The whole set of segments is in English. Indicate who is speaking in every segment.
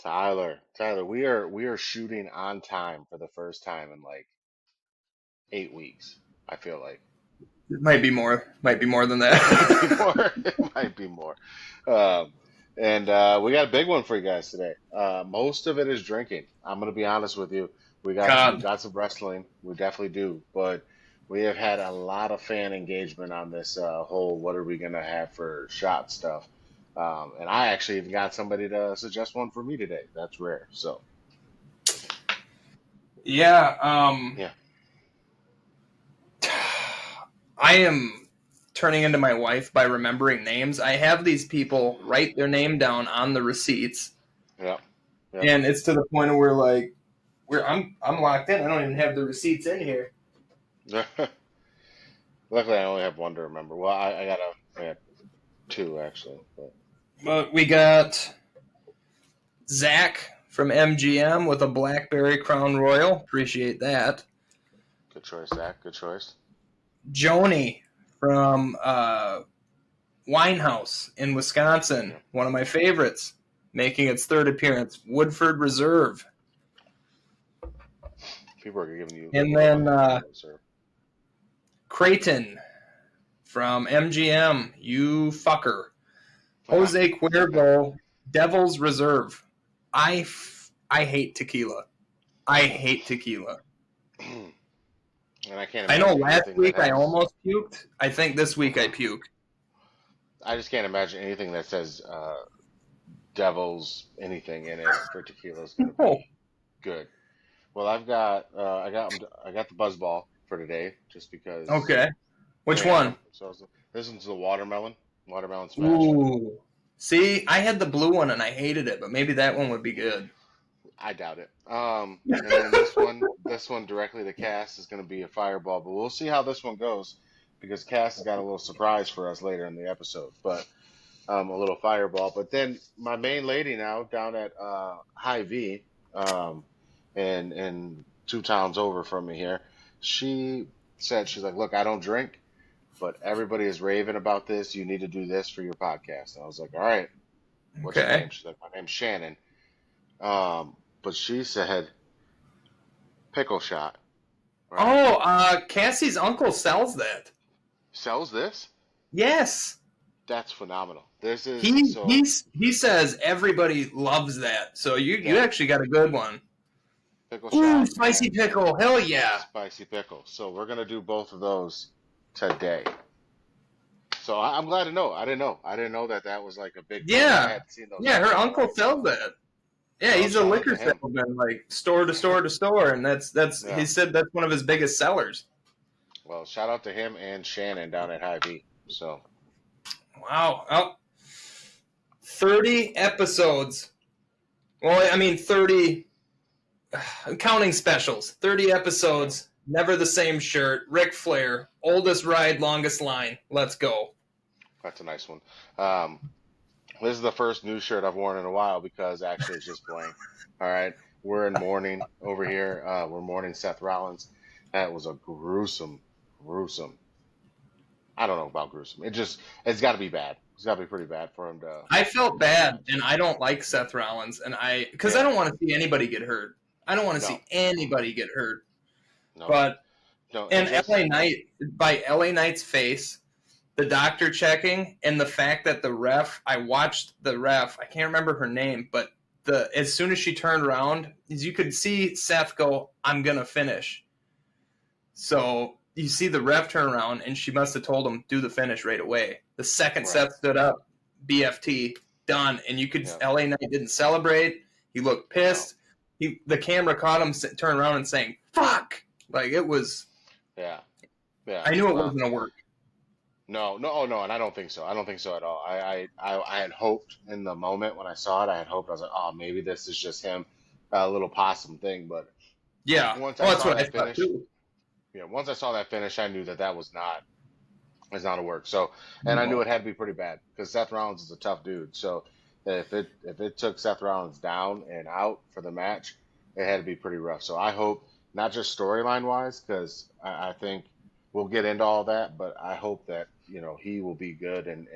Speaker 1: Tyler, we are shooting on time for the first time in like 8 weeks. I feel like
Speaker 2: It might be more. Might be more than
Speaker 1: it might be
Speaker 2: that.
Speaker 1: more. It might be more. Um, and we got a big one for you guys today. Most of it is drinking. I'm gonna be honest with you. We
Speaker 2: God.
Speaker 1: got some wrestling. We definitely do, but we have had a lot of fan engagement on this whole "what are we gonna have for shot" stuff. And I actually even got somebody to suggest one for me today. That's rare. So
Speaker 2: Yeah.
Speaker 1: yeah.
Speaker 2: I am turning into my wife by remembering names. I have these people write their name down on the receipts,
Speaker 1: Yep. Yep.
Speaker 2: and it's to the point where like where I'm locked in. I don't even have the receipts in here.
Speaker 1: Luckily, I only have one to remember. Well, I got two actually, but
Speaker 2: But we got Zach from MGM with a Blackberry Crown Royal. Appreciate that.
Speaker 1: good choice, Zach. Good choice.
Speaker 2: Joni from Winehouse in Wisconsin.
Speaker 1: Yeah.
Speaker 2: One of my favorites. Making its third appearance. Woodford Reserve.
Speaker 1: People are giving you
Speaker 2: And
Speaker 1: love
Speaker 2: then
Speaker 1: on Woodford, sir.
Speaker 2: Creighton from MGM. You fucker.
Speaker 1: Yeah.
Speaker 2: Jose Cuervo, Devil's Reserve. I hate tequila. I hate tequila.
Speaker 1: And I can't
Speaker 2: I know
Speaker 1: imagine
Speaker 2: last
Speaker 1: anything that
Speaker 2: week I
Speaker 1: has.
Speaker 2: almost puked. I think this week I puked.
Speaker 1: I just can't imagine anything that says devil's anything in it for tequila is going to
Speaker 2: Oh,
Speaker 1: be good. Well, I got the buzzball for today just because.
Speaker 2: okay. Which
Speaker 1: Yeah.
Speaker 2: one?
Speaker 1: So this one's the watermelon smash.
Speaker 2: Ooh. See, I had the blue one and I hated it, but maybe that one would be good.
Speaker 1: I doubt it. And then this one directly to Cass is going to be a fireball, but we'll see how this one goes because Cass has got a little surprise for us later in the episode. But a little fireball. But then my main lady now down at High V, and 2 towns over from me here, she said she's like, look, I don't drink, but everybody is raving about this. You need to do this for your podcast. And I was like, all right, what's your
Speaker 2: Okay.
Speaker 1: name? She's like, my name's Shannon. But she said pickle shot, right?
Speaker 2: Oh, Cassie's uncle sells that.
Speaker 1: Sells this?
Speaker 2: Yes.
Speaker 1: That's phenomenal. This is
Speaker 2: He
Speaker 1: so
Speaker 2: he's he says everybody loves that. So you
Speaker 1: yeah,
Speaker 2: actually got a good one.
Speaker 1: pickle
Speaker 2: Ooh,
Speaker 1: shot
Speaker 2: spicy
Speaker 1: and
Speaker 2: pickle. Hell yeah.
Speaker 1: spicy pickle. So we're gonna do both of those today. So I'm glad to know. I didn't know. I didn't know that that was like a big thing. I
Speaker 2: Yeah.
Speaker 1: had seen those
Speaker 2: Yeah,
Speaker 1: out
Speaker 2: her
Speaker 1: there
Speaker 2: uncle
Speaker 1: already.
Speaker 2: sells
Speaker 1: So
Speaker 2: that. Yeah,
Speaker 1: well,
Speaker 2: he's a
Speaker 1: shout out to
Speaker 2: liquor
Speaker 1: him.
Speaker 2: salesman, like store to store to store, and that's he
Speaker 1: Yeah.
Speaker 2: said that's one of his biggest sellers.
Speaker 1: Well, shout out to him and Shannon down at High V. So
Speaker 2: Wow. Oh, 30 episodes. Well, I mean 30 counting specials. 30
Speaker 1: yeah,
Speaker 2: episodes, never the same shirt. Ric Flair, oldest ride, longest line. Let's go.
Speaker 1: that's a nice one. Um, this is the first new shirt I've worn in a while because actually it's just blank. All right. We're in mourning over here. We're mourning Seth Rollins. That was a gruesome. I don't know about gruesome. It's got to be bad. It's got to be pretty bad for him to
Speaker 2: I felt
Speaker 1: have that
Speaker 2: bad,
Speaker 1: much.
Speaker 2: and I don't like Seth Rollins, and because I
Speaker 1: Yeah.
Speaker 2: don't want to see anybody get hurt. I don't want to
Speaker 1: No.
Speaker 2: see anybody get hurt.
Speaker 1: No.
Speaker 2: But
Speaker 1: No. And
Speaker 2: and
Speaker 1: this.
Speaker 2: LA Knight, by LA Knight's face, the doctor checking, and the fact that the ref, I watched the ref, I can't remember her name, but as soon as she turned around, you could see Seth go, "I'm gonna finish." So you see the ref turn around, and she must have told him, "Do the finish right away." The second
Speaker 1: Right.
Speaker 2: Seth stood up, BFT done, and you could
Speaker 1: Yeah.
Speaker 2: LA Knight didn't celebrate. He looked
Speaker 1: No.
Speaker 2: pissed. The camera caught him turn around and saying "fuck," like it was.
Speaker 1: Yeah. Yeah.
Speaker 2: I knew it
Speaker 1: Well.
Speaker 2: wasn't a work.
Speaker 1: No. No. Oh no. And I don't think so. I don't think so at all. I had hoped in the moment when I saw it. I had hoped. I was like, oh, maybe this is just him, a little possum thing. But
Speaker 2: Yeah,
Speaker 1: once I
Speaker 2: well, that's
Speaker 1: saw
Speaker 2: what I
Speaker 1: that
Speaker 2: thought
Speaker 1: finish,
Speaker 2: too.
Speaker 1: yeah. Once I saw that finish, I knew that that was not a work. So, and I knew
Speaker 2: No.
Speaker 1: it had to be pretty bad because Seth Rollins is a tough dude. So if it took Seth Rollins down and out for the match, it had to be pretty rough. So I hope not just storyline wise, because I think we'll get into all that, but I hope that he will be good and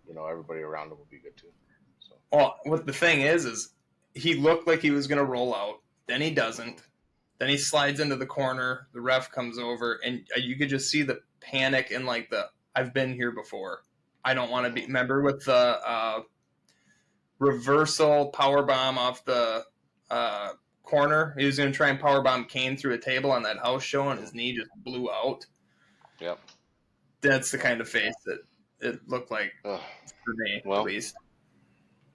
Speaker 1: everybody around him will be good too. So
Speaker 2: Well, what the thing is he looked like he was going to roll out. Then he doesn't. Then he slides into the corner. The ref comes over, and you could just see the panic and like the I've been here before. I don't want to be. Remember with the reversal power bomb off the corner? He was going to try and power bomb Kane through a table on that house show, and his knee just blew out.
Speaker 1: Yep.
Speaker 2: That's the kind of face that it looked like
Speaker 1: Ugh.
Speaker 2: for me,
Speaker 1: Well,
Speaker 2: at least.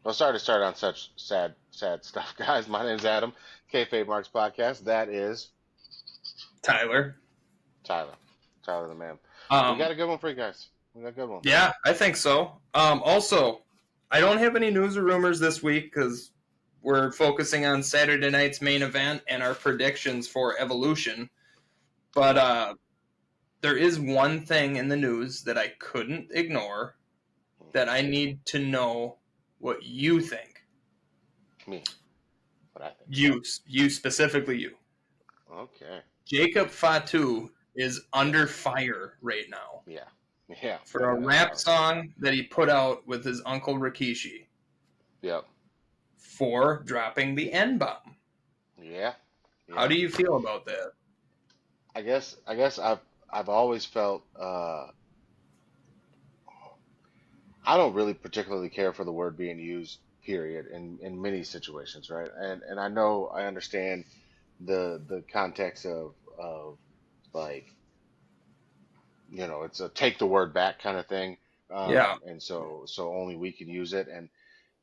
Speaker 1: Well, sorry to start on such sad stuff, guys. My name's Adam, Kayfabe Marks Podcast. That is
Speaker 2: Tyler.
Speaker 1: Tyler the man. We got a good one for you guys. We got a good one.
Speaker 2: Yeah, I think so. Also, I don't have any news or rumors this week because we're focusing on Saturday night's main event and our predictions for Evolution. But there is one thing in the news that I couldn't ignore that I need to know what you think.
Speaker 1: Me. What I think.
Speaker 2: You specifically you.
Speaker 1: Okay.
Speaker 2: Jacob Fatu is under fire right now.
Speaker 1: Yeah.
Speaker 2: For a rap song that he put out with his uncle Rikishi.
Speaker 1: Yep.
Speaker 2: For dropping the N-bomb.
Speaker 1: Yeah.
Speaker 2: How do you feel about that?
Speaker 1: I guess I've always felt I don't really particularly care for the word being used, period, in many situations, right? And I understand the context of like, it's a take the word back kind of thing.
Speaker 2: Yeah.
Speaker 1: And so only we can use it. And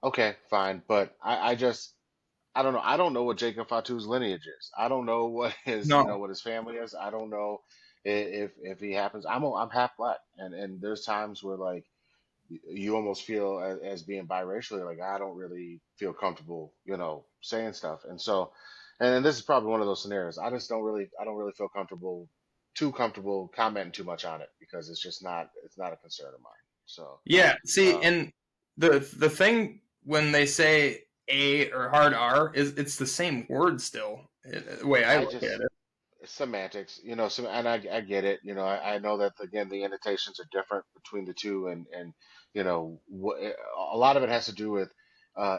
Speaker 1: okay, fine. But I don't know. I don't know what Jacob Fatu's lineage is. I don't know what his what his family is. I don't know if he happens. I'm half black, and there's times where like you almost feel as being biracially like I don't really feel comfortable, saying stuff. And so, and this is probably one of those scenarios. I don't really feel too comfortable commenting too much on it because it's not a concern of mine. So
Speaker 2: yeah, see, and the thing when they say A or hard R is it's the same word still. The way I look at it.
Speaker 1: Semantics, and I get it. I know that again the annotations are different between the two, and a lot of it has to do with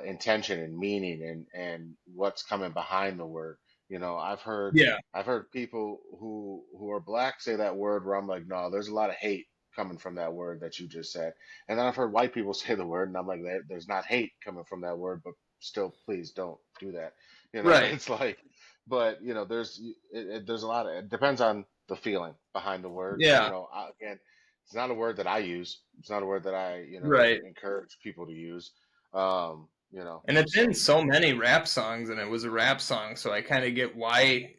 Speaker 1: intention and meaning and what's coming behind the word. I've heard people who are black say that word where I'm like, no, there's a lot of hate coming from that word that you just said, and then I've heard white people say the word, and I'm like, there's not hate coming from that word, but still, please don't do that.
Speaker 2: Right.
Speaker 1: It's like. But there's a lot of it depends on the feeling behind the word.
Speaker 2: Yeah.
Speaker 1: Again, it's not a word that I use. It's not a word that I
Speaker 2: right.
Speaker 1: encourage people to use.
Speaker 2: And it's in so many rap songs, and it was a rap song, so I kind of get why,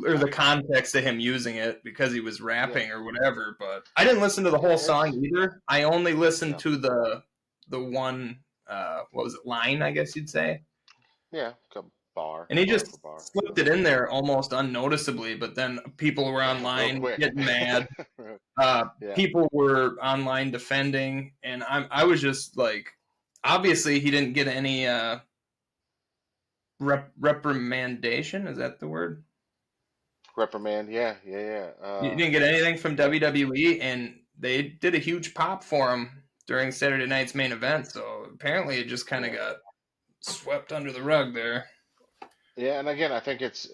Speaker 2: or the context of him using it because he was rapping or whatever. But I didn't listen to the whole song either. I only listened to the one what was it, line, I guess you'd say.
Speaker 1: Yeah. Bar,
Speaker 2: and he just slipped it in there almost unnoticeably, but then people were online getting mad. People were online defending, and I was just like, obviously he didn't get any reprimandation. Is that the word?
Speaker 1: Reprimand, yeah.
Speaker 2: You didn't get anything from WWE, and they did a huge pop for him during Saturday night's main event, so apparently it just kind of got swept under the rug there.
Speaker 1: Yeah, and again, I think it's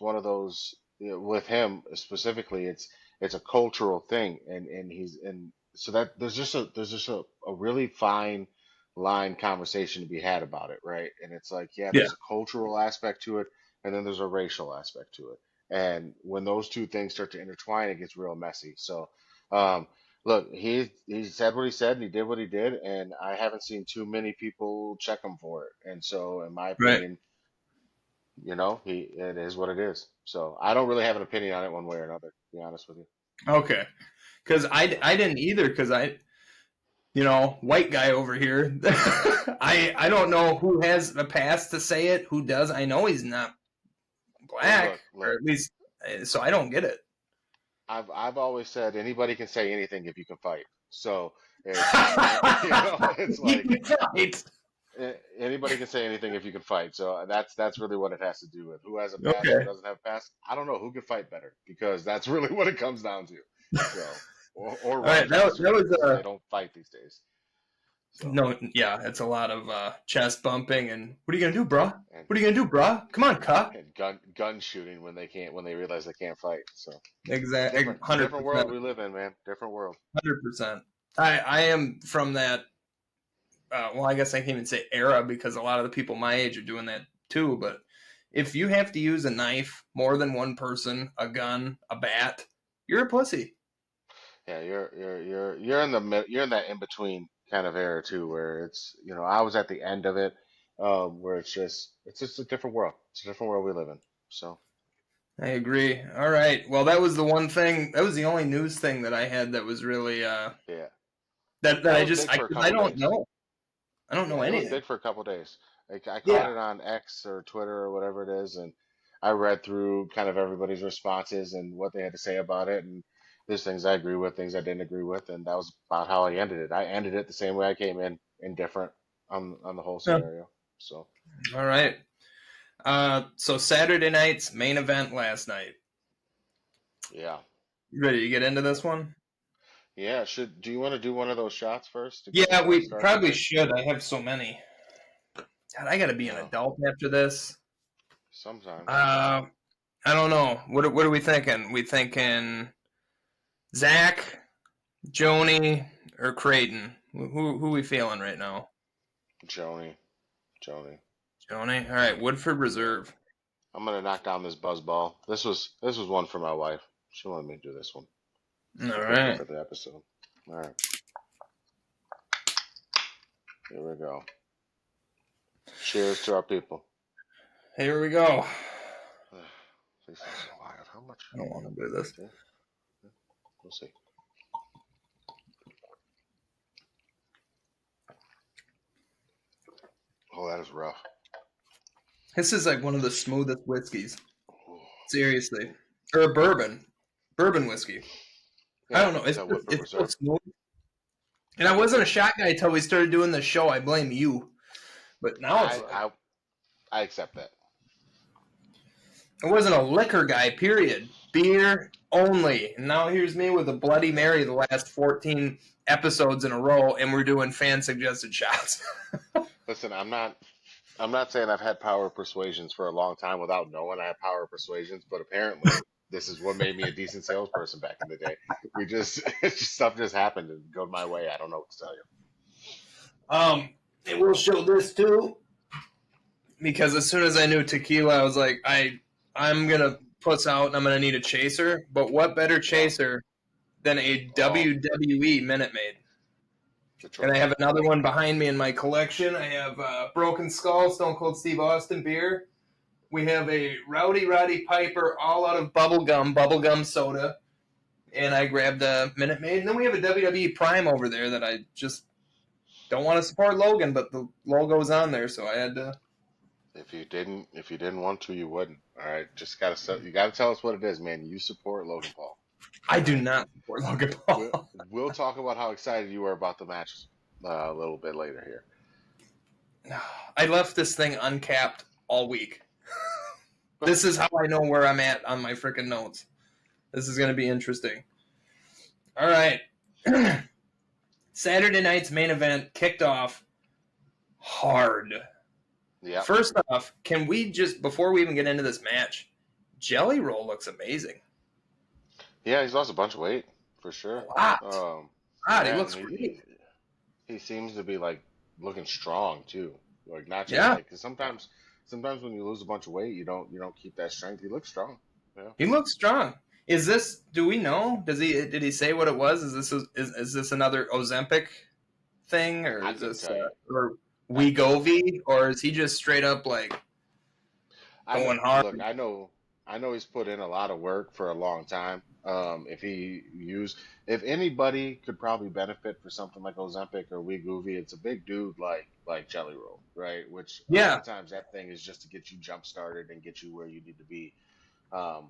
Speaker 1: one of those, with him specifically. It's a cultural thing, and so that there's just a really fine line conversation to be had about it, right? And it's like, there's a cultural aspect to it, and then there's a racial aspect to it, and when those two things start to intertwine, it gets real messy. So, look, he said what he said, and he did what he did, and I haven't seen too many people check him for it, and so, in my opinion. It is what it is. So I don't really have an opinion on it one way or another, to be honest with you.
Speaker 2: Okay. Because I didn't either, because white guy over here. I don't know who has the pass to say it, who does. I know he's not black, look. Or at least, so I don't get it.
Speaker 1: I've always said anybody can say anything if you can fight. So it's like anybody can say anything if you can fight. So that's really what it has to do with who has a pass, who doesn't have a pass. I don't know who can fight better because that's really what it comes down to. So or
Speaker 2: right, that was
Speaker 1: they don't fight these days. So,
Speaker 2: No, yeah, it's a lot of chest bumping and what are you gonna do, bruh?
Speaker 1: and,
Speaker 2: What are you gonna do, bruh? Come on, cuh.
Speaker 1: and gun shooting when they realize they can't fight. So
Speaker 2: Exactly,
Speaker 1: different world
Speaker 2: 100%,
Speaker 1: we live in, man. Different world.
Speaker 2: 100%. I am from that. Well, I guess I can't even say era because a lot of the people my age are doing that too. But if you have to use a knife, more than one person, a gun, a bat, you're a pussy.
Speaker 1: Yeah, you're in you're in that in between kind of era too, where it's I was at the end of it, where it's just a different world. It's a different world we live in. So
Speaker 2: I agree. All right. Well, that was the one thing. That was the only news thing that I had that was really
Speaker 1: yeah,
Speaker 2: that
Speaker 1: that
Speaker 2: I
Speaker 1: was
Speaker 2: just
Speaker 1: big for a
Speaker 2: I
Speaker 1: couple
Speaker 2: don't
Speaker 1: days.
Speaker 2: know. I don't know
Speaker 1: Yeah, it was
Speaker 2: anything.
Speaker 1: big for a couple days. Like I caught
Speaker 2: Yeah.
Speaker 1: it on X or Twitter or whatever it is, and I read through kind of everybody's responses and what they had to say about it, and there's things I agree with, things I didn't agree with, and that was about how I ended it. I ended it the same way I came in, indifferent on the whole
Speaker 2: Yeah.
Speaker 1: scenario. So
Speaker 2: All right. So Saturday night's main event last night.
Speaker 1: yeah,
Speaker 2: You ready to get into this one?
Speaker 1: yeah. Do you want to do one of those shots first to
Speaker 2: Yeah, we
Speaker 1: start the
Speaker 2: probably
Speaker 1: day?
Speaker 2: should. I have so many. God, I got to be an
Speaker 1: Yeah,
Speaker 2: adult after this.
Speaker 1: sometimes.
Speaker 2: Uh, I don't know. What are we thinking? We thinking Zach, Joni, or Creighton? Who we feeling right now?
Speaker 1: Joni, Joni.
Speaker 2: Joni. All right. Woodford
Speaker 1: Yeah,
Speaker 2: Reserve.
Speaker 1: I'm gonna knock down this buzz ball. This was one for my wife. She wanted me to do this one
Speaker 2: All
Speaker 1: quickly
Speaker 2: right.
Speaker 1: for the episode. All right, here we go. Cheers to our people.
Speaker 2: Here we go.
Speaker 1: This is so wild. How much?
Speaker 2: I don't want to do this.
Speaker 1: Yeah, we'll see. Oh, that is rough.
Speaker 2: This is like one of the smoothest whiskeys.
Speaker 1: Ooh.
Speaker 2: Seriously. Or a bourbon. Bourbon whiskey. I
Speaker 1: Yeah,
Speaker 2: don't know.
Speaker 1: is that Woodford
Speaker 2: It's so
Speaker 1: Reserve?
Speaker 2: smooth. And I wasn't a shot guy until we started doing the show. I blame you. But now it's
Speaker 1: I
Speaker 2: like,
Speaker 1: I I accept that.
Speaker 2: I wasn't a liquor guy, period. Beer only. And now here's me with a Bloody Mary the last 14 episodes in a row, and we're doing fan suggested shots.
Speaker 1: Listen, I'm not saying I've had power of persuasions for a long time without knowing I have power of persuasions, but apparently this is what made me a decent salesperson back in the day. It's just stuff just happened and go my way. I don't know what to tell you.
Speaker 2: And we'll show this too. Because as soon as I knew tequila, I was like, I'm gonna puss out and I'm gonna need a chaser. But what better
Speaker 1: Oh,
Speaker 2: chaser than a
Speaker 1: oh,
Speaker 2: WWE Minute Maid?
Speaker 1: the
Speaker 2: And I
Speaker 1: truth.
Speaker 2: have another one behind me in my collection. I have Broken Skull, Stone Cold Steve Austin beer. We have a Rowdy Roddy Piper all out of bubblegum soda. And I grabbed a Minute Maid. And then we have a WWE Prime over there that I just don't want to support Logan, but the logo's on there, so I had to.
Speaker 1: If you didn't want to, you wouldn't. All right, you gotta tell us what it is, man. You support Logan Paul.
Speaker 2: I
Speaker 1: All
Speaker 2: do
Speaker 1: right.
Speaker 2: not support Logan
Speaker 1: We'll
Speaker 2: Paul.
Speaker 1: we'll talk about how excited you were about the match a little bit later here.
Speaker 2: I left this thing uncapped all week. This is how I know where I'm at on my freaking notes. This is going to be interesting. All right. Saturday night's main event kicked off hard.
Speaker 1: Yeah.
Speaker 2: First off, can we just, before we even get into this match, Jelly Roll looks amazing.
Speaker 1: Yeah, he's lost a bunch of weight for sure.
Speaker 2: A lot. God, he
Speaker 1: Yeah, and
Speaker 2: looks great.
Speaker 1: he seems to be like looking strong too. Like not just
Speaker 2: Yeah,
Speaker 1: like 'cause sometimes when you lose a bunch of weight, you don't keep that strength. He looks strong. Yeah,
Speaker 2: he looks strong. Is this, do we know? Did he say what it was? Is this another Ozempic thing, or
Speaker 1: I
Speaker 2: is
Speaker 1: couldn't
Speaker 2: this
Speaker 1: tell you.
Speaker 2: or
Speaker 1: I couldn't tell you.
Speaker 2: Wegovy, or is he just straight up like
Speaker 1: I know.
Speaker 2: going hard?
Speaker 1: Look, I know he's put in a lot of work for a long time. If anybody could probably benefit for something like Ozempic or Wegovy, it's a big dude like Jelly Roll, right? Which a lot
Speaker 2: Yeah,
Speaker 1: of times that thing is just to get you jump started and get you where you need to be, um,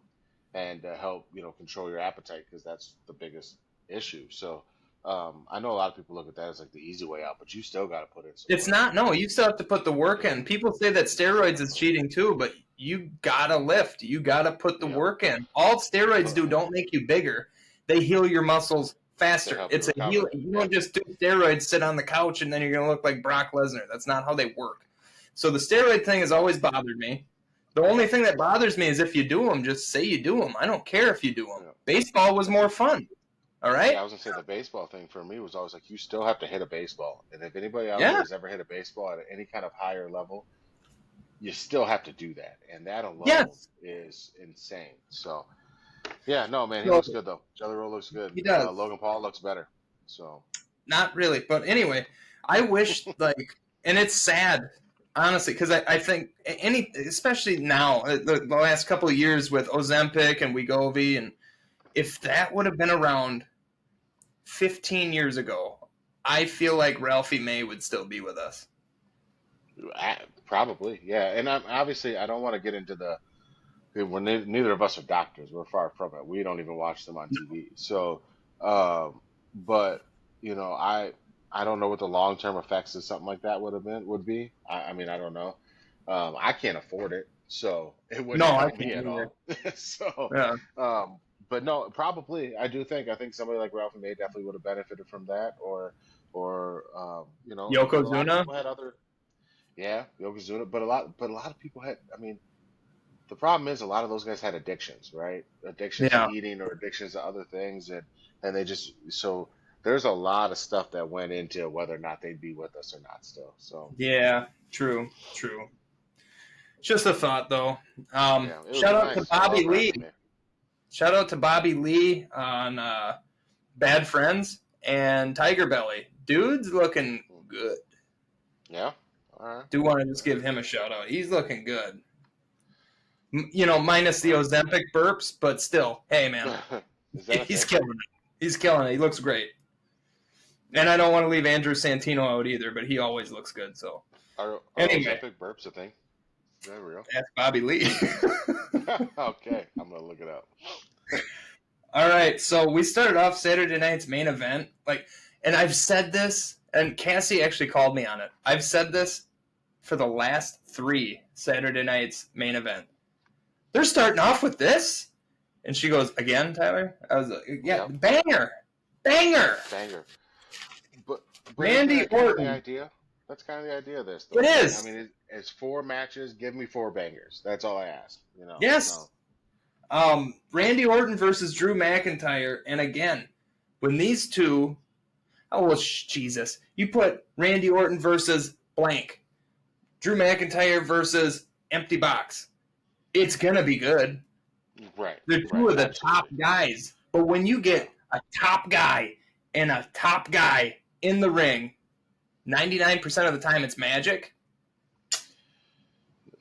Speaker 1: and help control your appetite because that's the biggest issue. So I know a lot of people look at that as like the easy way out, but you still got to put in some
Speaker 2: it's
Speaker 1: work.
Speaker 2: not. No, you still have to put the work
Speaker 1: Yeah.
Speaker 2: in. People say that steroids is cheating too, but you gotta lift. You gotta put the
Speaker 1: Yep.
Speaker 2: work in. All steroids
Speaker 1: But
Speaker 2: do don't make you bigger. They heal your muscles faster.
Speaker 1: help you
Speaker 2: It's a
Speaker 1: recover.
Speaker 2: healing. You don't just do steroids, sit on the couch, and then you're going to look like Brock Lesnar. That's not how they work. So the steroid thing has always bothered me. The only thing that bothers me is if you do them, just say you do them. I don't care if you do them.
Speaker 1: Yeah.
Speaker 2: Baseball was more fun. All right?
Speaker 1: Yeah, I was gonna say the baseball thing for me was always like you still have to hit a baseball, and if anybody out there
Speaker 2: Yeah.
Speaker 1: has ever hit a baseball at any kind of higher level, you still have to do that, and that alone
Speaker 2: Yes.
Speaker 1: is insane. So, yeah, no, man, he
Speaker 2: So
Speaker 1: looks good though. Jelly Roll looks good.
Speaker 2: he does.
Speaker 1: Logan Paul looks better. So,
Speaker 2: Not really. But anyway, I wish, like, and it's sad, honestly, because I think especially now, the last couple of years with Ozempic and Wegovy, and if that would have been around 15 years ago, I feel like Ralphie May would still be with us.
Speaker 1: probably, yeah. And obviously, I don't want to get into neither of us are doctors. We're far from it. We don't even watch them on TV. So, but I don't know what the long term effects of something like that would be. I mean, I don't know. I can't afford it, so it wouldn't
Speaker 2: No, I
Speaker 1: help me
Speaker 2: can't
Speaker 1: at
Speaker 2: either.
Speaker 1: all. So,
Speaker 2: Yeah.
Speaker 1: but no, probably I think somebody like Ralphie May definitely would have benefited from that, or but a lot of
Speaker 2: Yokozuna?
Speaker 1: people had other, yeah, Yokozuna, but a lot of people had. I mean, the problem is a lot of those guys had addictions, right? Addictions to
Speaker 2: Yeah.
Speaker 1: eating or addictions to other things, and they just so there's a lot of stuff that went into whether or not they'd be with us or not still. So
Speaker 2: Yeah. True. Just a thought, though.
Speaker 1: yeah, it would
Speaker 2: Shout
Speaker 1: be
Speaker 2: out to
Speaker 1: nice. I
Speaker 2: Bobby
Speaker 1: love
Speaker 2: Lee.
Speaker 1: Ralphie May.
Speaker 2: Shout out to Bobby Lee on Bad Friends and Tiger Belly. Dude's looking good.
Speaker 1: Yeah, all right.
Speaker 2: Do want to just give him a shout out. He's looking good. Minus the Ozempic burps, but still, hey man,
Speaker 1: Is that a
Speaker 2: he's
Speaker 1: thing?
Speaker 2: killing it. He's killing it. He looks great. And I don't want to leave Andrew Santino out either, but he always looks good. So
Speaker 1: Are
Speaker 2: anyway,
Speaker 1: Ozempic burps a thing? Is that real?
Speaker 2: that's Bobby Lee.
Speaker 1: Okay, I'm gonna look it up.
Speaker 2: All right, so we started off Saturday night's main event, and I've said this, and Cassie actually called me on it. I've said this for the last 3 Saturday night's main event. They're starting off with this, and she goes, "Again, Tyler?" I was like, "Yeah,
Speaker 1: Yep.
Speaker 2: banger."
Speaker 1: Banger. But
Speaker 2: Randy
Speaker 1: isn't that kind of
Speaker 2: Orton.
Speaker 1: the idea? That's kind of the idea of this, though.
Speaker 2: It is.
Speaker 1: I mean, it's 4 matches. Give me 4 bangers. That's all I ask.
Speaker 2: Yes. Randy Orton versus Drew McIntyre, and again, when these two, Jesus, you put Randy Orton versus blank, Drew McIntyre versus empty box, it's gonna be good.
Speaker 1: Right.
Speaker 2: They're two of the
Speaker 1: absolutely.
Speaker 2: top guys, but when you get a top guy and a top guy in the ring, 99% of the time it's magic.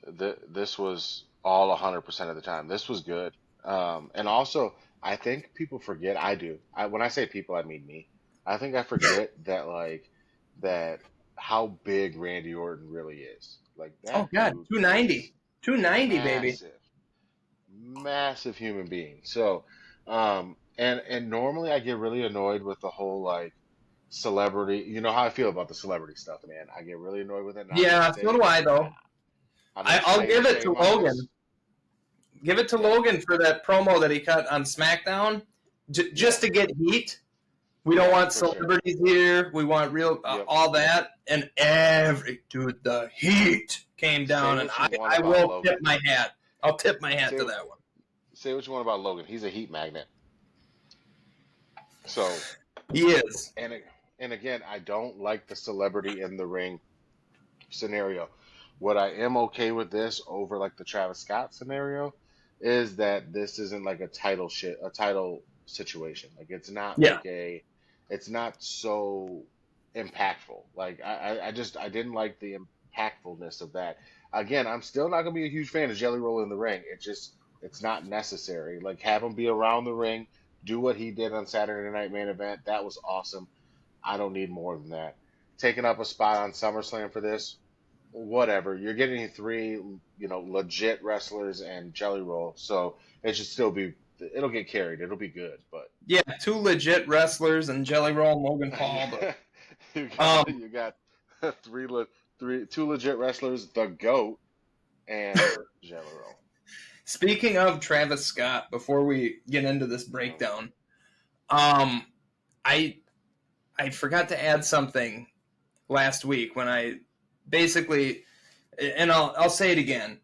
Speaker 1: This was all 100% of the time. This was good. And also, I think people forget. I do. When I say people, I mean me. I think I forget that how big Randy Orton really is. Like that.
Speaker 2: Oh god,
Speaker 1: dude
Speaker 2: 290,
Speaker 1: is
Speaker 2: 290, baby.
Speaker 1: massive human being. So, and normally I get really annoyed with the whole celebrity. You know how I feel about the celebrity stuff, man. I get really annoyed with it. And
Speaker 2: Yeah, so do I though. I'll give it to Logan. Give it to Logan for that promo that he cut on SmackDown, just to get heat. We don't want celebrities here. We want real all that, and the heat came down, and I will tip my hat. I'll tip my hat to that one.
Speaker 1: Say what you want about Logan. He's a heat magnet. So
Speaker 2: he is.
Speaker 1: And again, I don't like the celebrity in the ring scenario. What I am okay with this over the Travis Scott scenario is that this isn't like a title situation. It's not it's not so impactful. I didn't like the impactfulness of that. Again, I'm still not gonna be a huge fan of Jelly Roll in the ring. It's not necessary. Have him be around the ring, do what he did on Saturday Night Main Event. That was awesome. I don't need more than that. Taking up a spot on SummerSlam for this, whatever. You're getting 3, legit wrestlers and Jelly Roll, so it should still be. It'll get carried. It'll be good, but
Speaker 2: yeah, 2 legit wrestlers and Jelly Roll and Logan Paul. But
Speaker 1: you got 2 legit wrestlers, the GOAT, and Jelly Roll.
Speaker 2: Speaking of Travis Scott, before we get into this breakdown, I forgot to add something last week when I basically, and I'll say it again.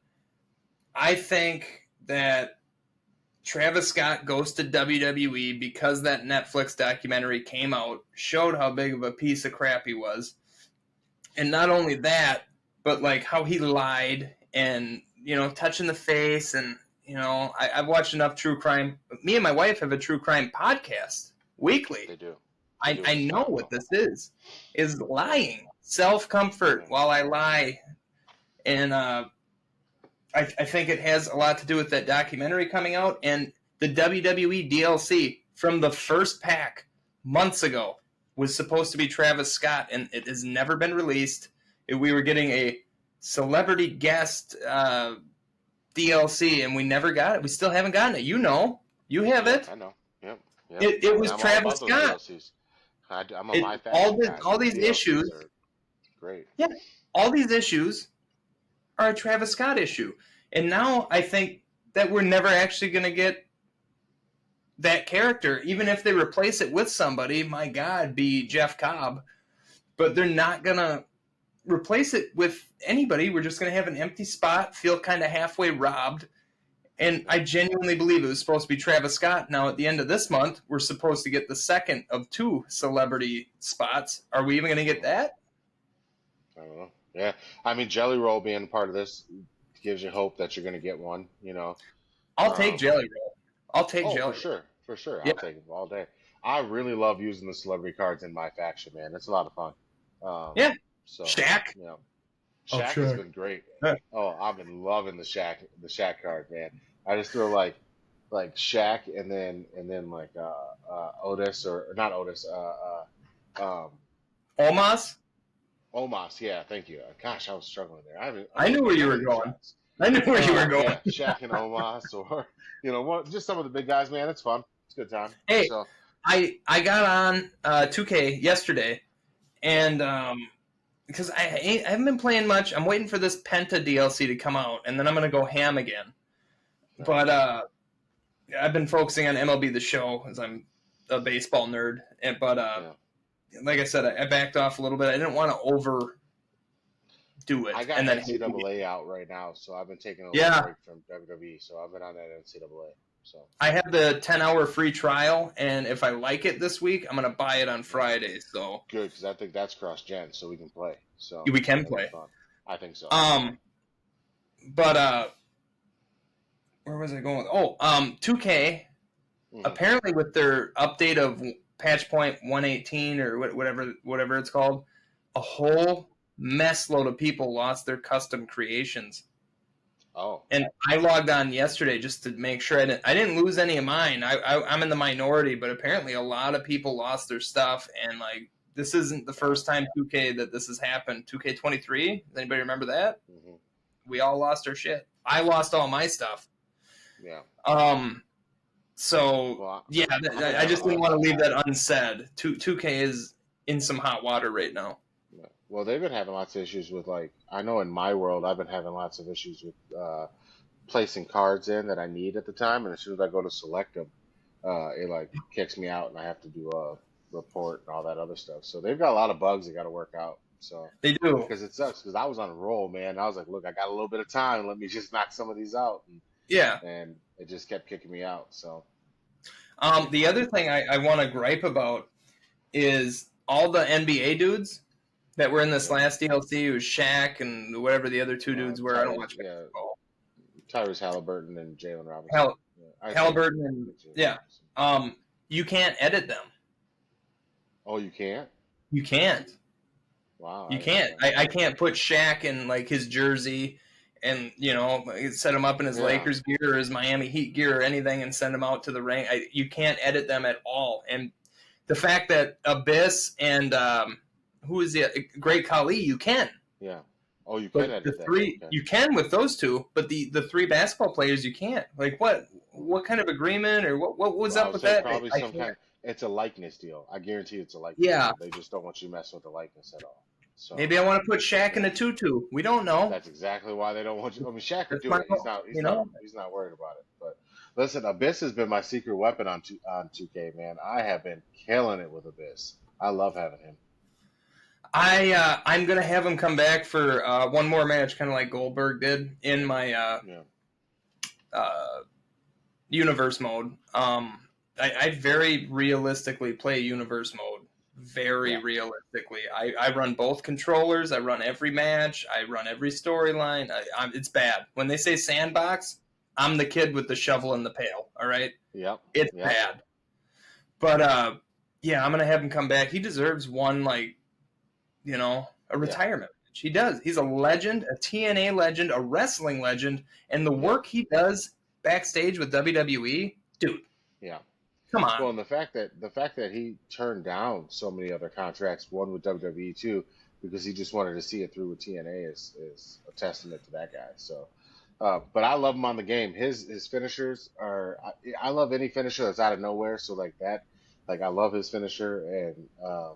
Speaker 2: I think that Travis Scott goes to WWE because that Netflix documentary came out, showed how big of a piece of crap he was. And not only that, but like how he lied and, touching the face. And, I've watched enough true crime. Me and my wife have a true crime podcast weekly.
Speaker 1: They do.
Speaker 2: I know what this is lying, self-comfort while I lie. And I think it has a lot to do with that documentary coming out and the WWE DLC from the first pack months ago was supposed to be Travis Scott, and it has never been released. We were getting a celebrity guest DLC, and we never got it. We still haven't gotten it. You have it.
Speaker 1: I know. Yep.
Speaker 2: It was Travis Scott.
Speaker 1: I'm a My Faction guy.
Speaker 2: All these issues
Speaker 1: are great.
Speaker 2: Yeah, all these issues are a Travis Scott issue. And now I think that we're never actually going to get that character, even if they replace it with somebody, my God, be Jeff Cobb. But they're not going to replace it with anybody. We're just going to have an empty spot, feel kind of halfway robbed. And I genuinely believe it was supposed to be Travis Scott. Now, at the end of this month, we're supposed to get the second of 2 celebrity spots. Are we even going to get that?
Speaker 1: I don't know. Yeah. I mean, Jelly Roll being part of this gives you hope that you're going to get one,
Speaker 2: I'll take Jelly Roll. I'll take Jelly Roll.
Speaker 1: For sure.
Speaker 2: Yeah.
Speaker 1: I'll take it all day. I really love using the celebrity cards in My Faction, man. It's a lot of fun.
Speaker 2: Yeah.
Speaker 1: So,
Speaker 2: Shaq.
Speaker 1: Shaq has been great. Oh, I've been loving the Shaq card, man. I just throw like Shaq and then like Otis or not Otis,
Speaker 2: Omos?
Speaker 1: Omos, yeah, thank you. Gosh, I was struggling there.
Speaker 2: I knew where you were going.
Speaker 1: Yeah, Shaq and Omos, or just some of the big guys, man. It's fun. It's a good time.
Speaker 2: Hey, so. I got on 2K yesterday, and because I haven't been playing much, I'm waiting for this Penta DLC to come out, and then I'm gonna go ham again. But I've been focusing on MLB The Show as I'm a baseball nerd, like I said, I backed off a little bit. I didn't want to overdo it.
Speaker 1: I got NCAA out right now, so I've been taking a little break from WWE, so I've been on that NCAA. So
Speaker 2: I have the 10-hour free trial, and if I like it this week, I'm going to buy it on Friday. So
Speaker 1: good, because I think that's cross-gen, so we can play. So
Speaker 2: we can play.
Speaker 1: I think so.
Speaker 2: But where was I going with? 2K. Apparently, with their update of patch point 118 or whatever it's called, a whole mess load of people lost their custom creations.
Speaker 1: Oh.
Speaker 2: And I logged on yesterday just to make sure I didn't lose any of mine. I'm in the minority, but apparently a lot of people lost their stuff. And like, this isn't the first time 2K that this has happened. 2K23, does anybody remember that? Mm-hmm. We all lost our shit. I lost all my stuff.
Speaker 1: Yeah.
Speaker 2: So, I just didn't want to leave that unsaid. 2K is in some hot water right now.
Speaker 1: Yeah. Well, they've been having lots of issues with, like, I know in my world, I've been having lots of issues with placing cards in that I need at the time. And as soon as I go to select them, it, like, kicks me out and I have to do a report and all that other stuff. So they've got a lot of bugs they got to work out. So
Speaker 2: they do.
Speaker 1: Because it sucks, because I was on a roll, man. I was like, look, I got a little bit of time. Let me just knock some of these out. And it just kept kicking me out. So,
Speaker 2: the other thing I want to gripe about is all the NBA dudes that were in this last DLC. It was Shaq and whatever the other 2 dudes were. I don't watch basketball.
Speaker 1: Tyrese Halliburton and Jalen Robinson.
Speaker 2: Halliburton and you can't edit them.
Speaker 1: Oh, you can't?
Speaker 2: You can't.
Speaker 1: Wow.
Speaker 2: You can't. I can't put Shaq in like his jersey and, set him up in his Lakers gear or his Miami Heat gear or anything and send him out to the ring. You can't edit them at all. And the fact that Abyss and who is the Great Khali, you can.
Speaker 1: Yeah. Oh, you can edit
Speaker 2: the 3, you can with those 2, but the 3 basketball players you can't. Like what kind of agreement or what was up with that?
Speaker 1: Probably some kind. It's a likeness deal. I guarantee it's a likeness.
Speaker 2: Yeah.
Speaker 1: Deal. They just don't want you messing with the likeness at all. So
Speaker 2: maybe I want to put Shaq in a tutu. We don't know.
Speaker 1: That's exactly why they don't want you. I mean, Shaq could do it. He's not worried about it. But Listen, Abyss has been my secret weapon on 2K, man. I have been killing it with Abyss. I love having him.
Speaker 2: I'm gonna have him come back for one more match, kind of like Goldberg did in my
Speaker 1: Yeah,
Speaker 2: universe mode. I very realistically play universe mode. Very
Speaker 1: yeah,
Speaker 2: realistically, I run both controllers. I run every match. I run every storyline. It's bad when they say sandbox. I'm the kid with the shovel and the pail. All right,
Speaker 1: yep,
Speaker 2: it's
Speaker 1: yep,
Speaker 2: bad. But yeah, I'm gonna have him come back. He deserves one, like, a
Speaker 1: yeah,
Speaker 2: retirement match. He does. He's a legend, a TNA legend, a wrestling legend, and the
Speaker 1: yeah,
Speaker 2: work he does backstage with WWE, dude,
Speaker 1: yeah.
Speaker 2: come on.
Speaker 1: Well, and the fact that he turned down so many other contracts, one with WWE too, because he just wanted to see it through with TNA is a testament to that guy. So, but I love him on the game. His finishers are. I love any finisher that's out of nowhere. So like that, like I love his finisher, and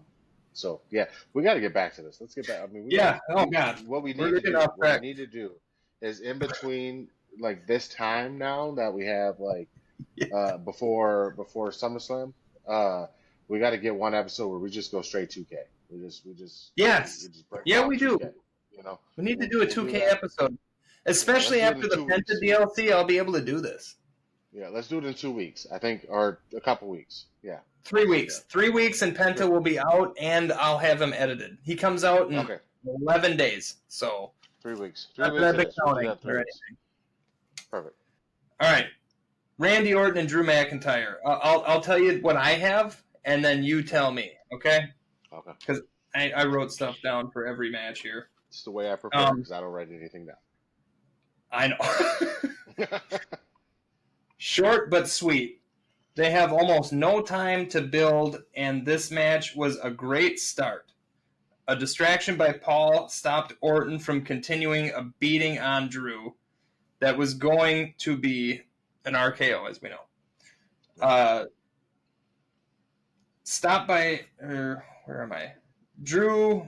Speaker 1: so yeah, we got to get back to this. Let's get back. I mean, we got
Speaker 2: Yeah. Oh God,
Speaker 1: what we
Speaker 2: we're
Speaker 1: need to
Speaker 2: getting
Speaker 1: do.
Speaker 2: off
Speaker 1: What we
Speaker 2: track.
Speaker 1: need to do is in between like this time now that we have like before SummerSlam. Uh, we got to get one episode where we just go straight 2K. We
Speaker 2: Yes.
Speaker 1: just break
Speaker 2: Yeah,
Speaker 1: down
Speaker 2: we do.
Speaker 1: 2K. You know,
Speaker 2: We need to
Speaker 1: we'll
Speaker 2: do a
Speaker 1: we'll do
Speaker 2: 2K
Speaker 1: that.
Speaker 2: episode,
Speaker 1: Yeah, let's
Speaker 2: especially
Speaker 1: do it in
Speaker 2: after the
Speaker 1: 2 weeks.
Speaker 2: Penta DLC. I'll be able to do this.
Speaker 1: Yeah, let's do it in 2 weeks. I think, or a couple weeks. Yeah,
Speaker 2: 3 weeks.
Speaker 1: yeah.
Speaker 2: 3 weeks, and
Speaker 1: Three.
Speaker 2: Penta will be out, and I'll have him edited. He comes out in
Speaker 1: Okay,
Speaker 2: 11 days, so
Speaker 1: 3 weeks. Three
Speaker 2: not that
Speaker 1: weeks
Speaker 2: I've
Speaker 1: it
Speaker 2: been
Speaker 1: is. We'll do
Speaker 2: counting
Speaker 1: that in three
Speaker 2: or
Speaker 1: weeks.
Speaker 2: anything.
Speaker 1: Perfect.
Speaker 2: All right, Randy Orton and Drew McIntyre. I'll tell you what I have, and then you
Speaker 1: Okay.
Speaker 2: tell me, okay?
Speaker 1: Okay.
Speaker 2: Because I wrote stuff down for every match here.
Speaker 1: It's the way I prepare
Speaker 2: Um,
Speaker 1: because I don't write anything
Speaker 2: I know.
Speaker 1: down.
Speaker 2: Short but sweet. They have almost no time to build, and this match was a great start. A distraction by Paul stopped Orton from continuing a beating on Drew that was going to be an RKO, as we know. Uh, stopped by, where am I? Drew.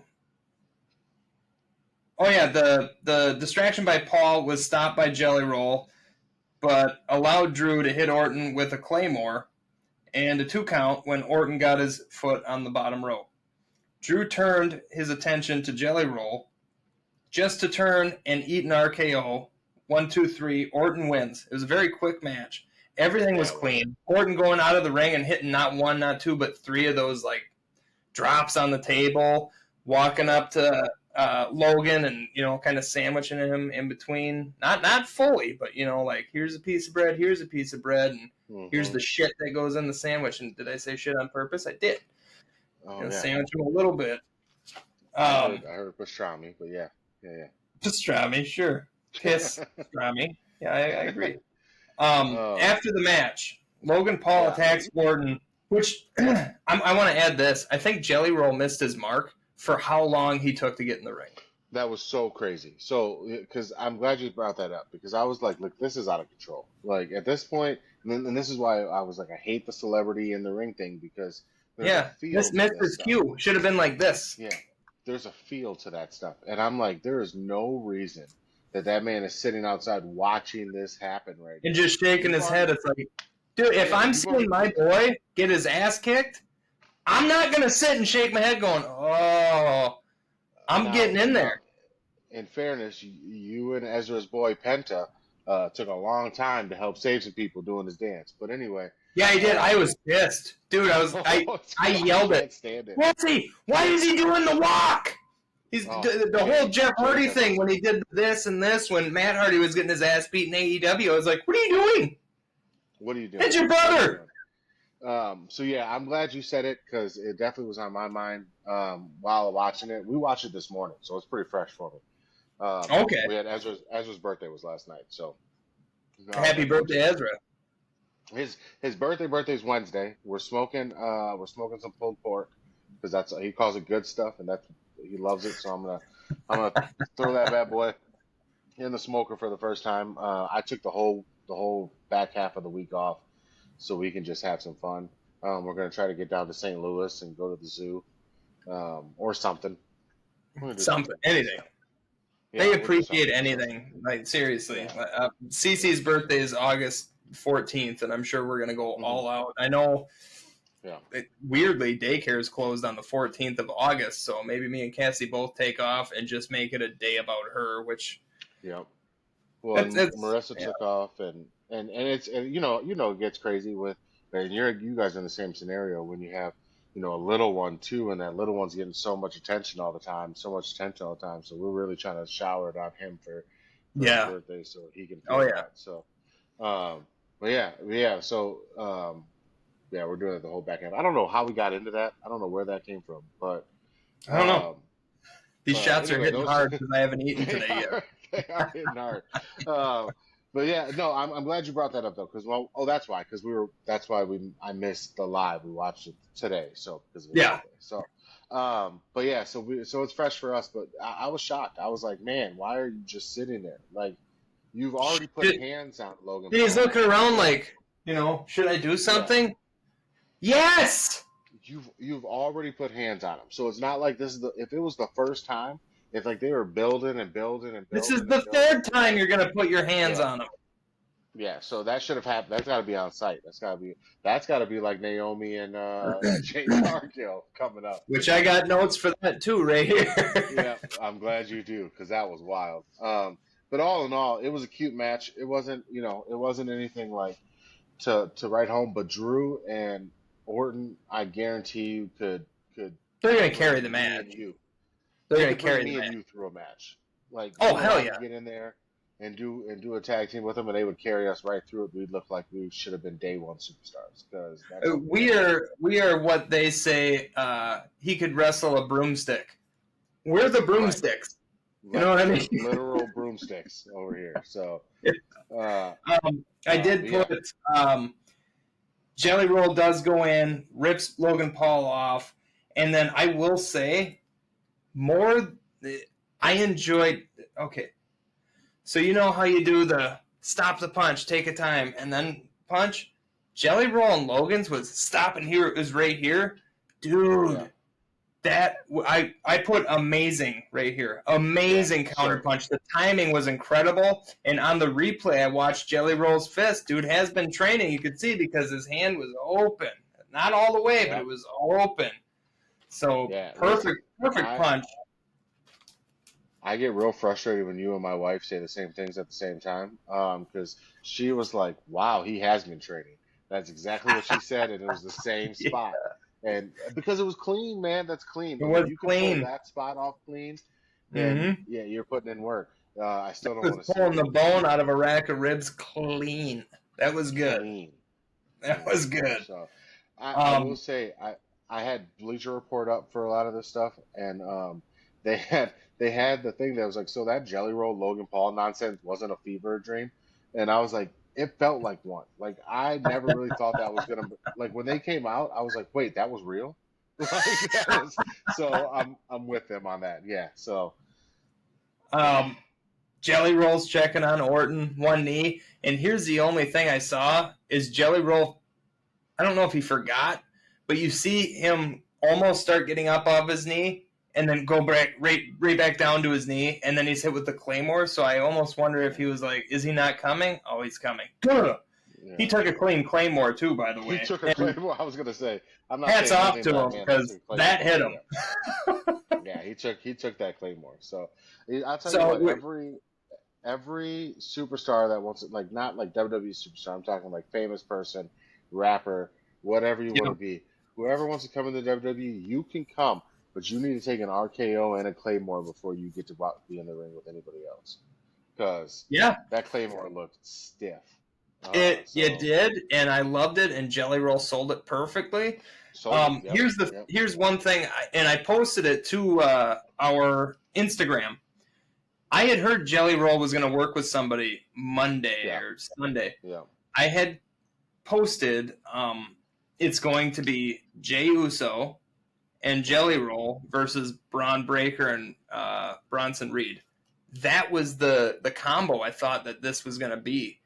Speaker 2: Oh yeah, the distraction by Paul was stopped by Jelly Roll, but allowed Drew to hit Orton with a Claymore and a 2 count when Orton got his foot on the bottom rope. Drew turned his attention to Jelly Roll just to turn and eat an RKO. 1, 2, 3. Orton wins. It was a very quick match. Everything
Speaker 1: Yeah,
Speaker 2: was
Speaker 1: it was.
Speaker 2: clean. Orton going out of the ring and hitting not one, not two, but 3 of those like drops on the table, walking up to Logan and kind of sandwiching him in between. Not fully, but like here's a piece of bread, here's a piece of bread, and here's
Speaker 1: Hmm.
Speaker 2: the shit that goes in the sandwich. And did I say shit on purpose? I did.
Speaker 1: Oh yeah.
Speaker 2: Sandwich him a little bit.
Speaker 1: I heard pastrami, but yeah, yeah,
Speaker 2: Pastrami, sure. Piss
Speaker 1: yeah.
Speaker 2: Pastrami. Yeah, I agree.
Speaker 1: Oh
Speaker 2: After the match, Logan Paul
Speaker 1: yeah.
Speaker 2: attacks Orton, which I want to add this. I think Jelly Roll missed his mark for how long he took to get in the ring.
Speaker 1: That was so crazy. So, because I'm glad you brought that up because I was like, look, this is out of control. Like at this point, and this is why I was like, I hate the celebrity in the ring thing because there's a
Speaker 2: Yeah,
Speaker 1: feel
Speaker 2: this
Speaker 1: to
Speaker 2: missed
Speaker 1: this
Speaker 2: his
Speaker 1: stuff.
Speaker 2: cue. Should have been like this.
Speaker 1: Yeah, there's a feel to that stuff, and I'm like, there is no reason that man is sitting outside watching this happen right
Speaker 2: And
Speaker 1: now.
Speaker 2: just shaking
Speaker 1: You've
Speaker 2: his head.
Speaker 1: already,
Speaker 2: It's like, dude, if
Speaker 1: yeah,
Speaker 2: I'm
Speaker 1: you've already,
Speaker 2: seeing my boy get his ass kicked, I'm not going to sit and shake my head going, oh, I'm getting in
Speaker 1: now,
Speaker 2: there.
Speaker 1: in fairness, you and Ezra's boy Penta took a long time to help save some people doing his dance. But anyway,
Speaker 2: Yeah, he did. I
Speaker 1: um,
Speaker 2: was pissed. Dude, I
Speaker 1: I
Speaker 2: yelled it.
Speaker 1: can't stand it.
Speaker 2: Why is he doing the walk? He's
Speaker 1: Oh,
Speaker 2: the whole Jeff Hardy
Speaker 1: Jacob.
Speaker 2: thing when he did this and this when Matt Hardy was getting his ass beat in AEW. I was like, what are you doing?
Speaker 1: What are you doing?
Speaker 2: It's your brother.
Speaker 1: So yeah, I'm glad you said it because it definitely was on my mind while watching it. We watched it this morning, so it's pretty fresh for me.
Speaker 2: Okay.
Speaker 1: We had Ezra's birthday was last night, so
Speaker 2: Happy birthday, Ezra.
Speaker 1: his birthday's Wednesday. We're smoking some pulled pork because that's he calls it good stuff and that's he loves it. So I'm gonna throw that bad boy in the smoker for the first time. I took the whole back half of the week off so we can just have some fun. We're gonna try to get down to St. Louis and go to the zoo or something. We're gonna do
Speaker 2: Something, anything.
Speaker 1: Yeah,
Speaker 2: They
Speaker 1: we'll do
Speaker 2: appreciate
Speaker 1: something.
Speaker 2: anything. Like seriously.
Speaker 1: Yeah.
Speaker 2: Cece's birthday is August 14th, and I'm sure we're going to go all out. I know.
Speaker 1: Yeah.
Speaker 2: Weirdly, daycare is closed on the 14th of August, so maybe me and Cassie both take off and just make it a day about her, which.
Speaker 1: Yeah. Well, and Marissa took off, and it gets crazy with, and you guys are in the same scenario when you have, a little one too, and that little one's getting so much attention all the time, so much attention all the time. So we're really trying to shower it on him for his birthday, so he can feel that. So, but yeah. So, yeah, we're doing it the whole back end. I don't know how we got into that. I don't know where that came from, but
Speaker 2: I don't know. These shots are hitting hard because I haven't eaten today yet.
Speaker 1: They are hitting hard. But yeah, no, I'm glad you brought that up though, because that's why, that's why I missed the live. We watched it today, so because of birthday. So, but yeah, so it's fresh for us. But I was shocked. I was like, man, why are you just sitting there? Like, you've already put hands on Logan.
Speaker 2: He's looking around like, should I do something? Yeah. Yes.
Speaker 1: You've already put hands on him, so it's not like this is if it was the first time. If like they were building and building and building.
Speaker 2: This is the third time you're gonna put your hands on them.
Speaker 1: Yeah, so that should have happened. That's got to be on site. That's got to be like Naomi and Jade Cargill coming up.
Speaker 2: Which I got notes for that too, right here.
Speaker 1: Yeah, I'm glad you do, because that was wild. But all in all, it was a cute match. It wasn't anything like to write home. But Drew and Orton, I guarantee you could.
Speaker 2: They're gonna carry the match. They're going to carry
Speaker 1: me and you through a match. Like,
Speaker 2: hell yeah!
Speaker 1: Get in there and do a tag team with them, and they would carry us right through it. We'd look like we should have been day one superstars, because
Speaker 2: we are what they say. He could wrestle a broomstick. We're the broomsticks. Right. You know what I mean?
Speaker 1: Literal broomsticks over here. So,
Speaker 2: I did put Jelly Roll does go in, rips Logan Paul off, and then I will say. I enjoyed. Okay, so you know how you do the stop the punch, take a time, and then punch. Jelly Roll and Logan's was stop and here is right here, dude. Yeah. That I put amazing right here, amazing counter punch. The timing was incredible, and on the replay I watched Jelly Roll's fist. Dude has been training. You could see because his hand was open, not all the way, but it was open. So perfect punch.
Speaker 1: I get real frustrated when you and my wife say the same things at the same time, because she was like, "Wow, he has been training." That's exactly what she said, and it was the same spot. And because it was clean, man, that's clean.
Speaker 2: It was
Speaker 1: you
Speaker 2: clean.
Speaker 1: Can pull that spot off clean, then yeah, you're putting in work. I still don't want to see
Speaker 2: pulling the bone out of a rack of ribs clean. That was good.
Speaker 1: Clean.
Speaker 2: That was good.
Speaker 1: So, I will say I had Bleacher Report up for a lot of this stuff, and they had the thing that was like, so that Jelly Roll Logan Paul nonsense wasn't a fever dream, and I was like, it felt like one. Like, I never really thought that was gonna, like, when they came out, I was like, wait, that was real. So I'm with them on that. Yeah. So
Speaker 2: Jelly Roll's checking on Orton, one knee, and here's the only thing I saw is Jelly Roll. I don't know if he forgot, but you see him almost start getting up off his knee and then go right back down to his knee, and then he's hit with the Claymore. So I almost wonder if he was like, is he not coming? Oh, he's coming. Yeah. He took a clean Claymore, too, by the way.
Speaker 1: He took a Claymore. I was going to say. I'm not
Speaker 2: hats off to him, because that hit him.
Speaker 1: Yeah, he took that Claymore. So I'll tell you what, every superstar that wants it, like, not like WWE superstar, I'm talking like famous person, rapper, whatever you want to be. Whoever wants to come into WWE, you can come, but you need to take an RKO and a Claymore before you get to be in the ring with anybody else. Because that Claymore looked stiff.
Speaker 2: It did, and I loved it, and Jelly Roll sold it perfectly. Here's one thing, and I posted it to our Instagram. I had heard Jelly Roll was going to work with somebody Monday or Sunday.
Speaker 1: Yeah.
Speaker 2: I had posted it's going to be Jey Uso and Jelly Roll versus Braun Breaker and Bronson Reed. That was the combo I thought that this was going to be.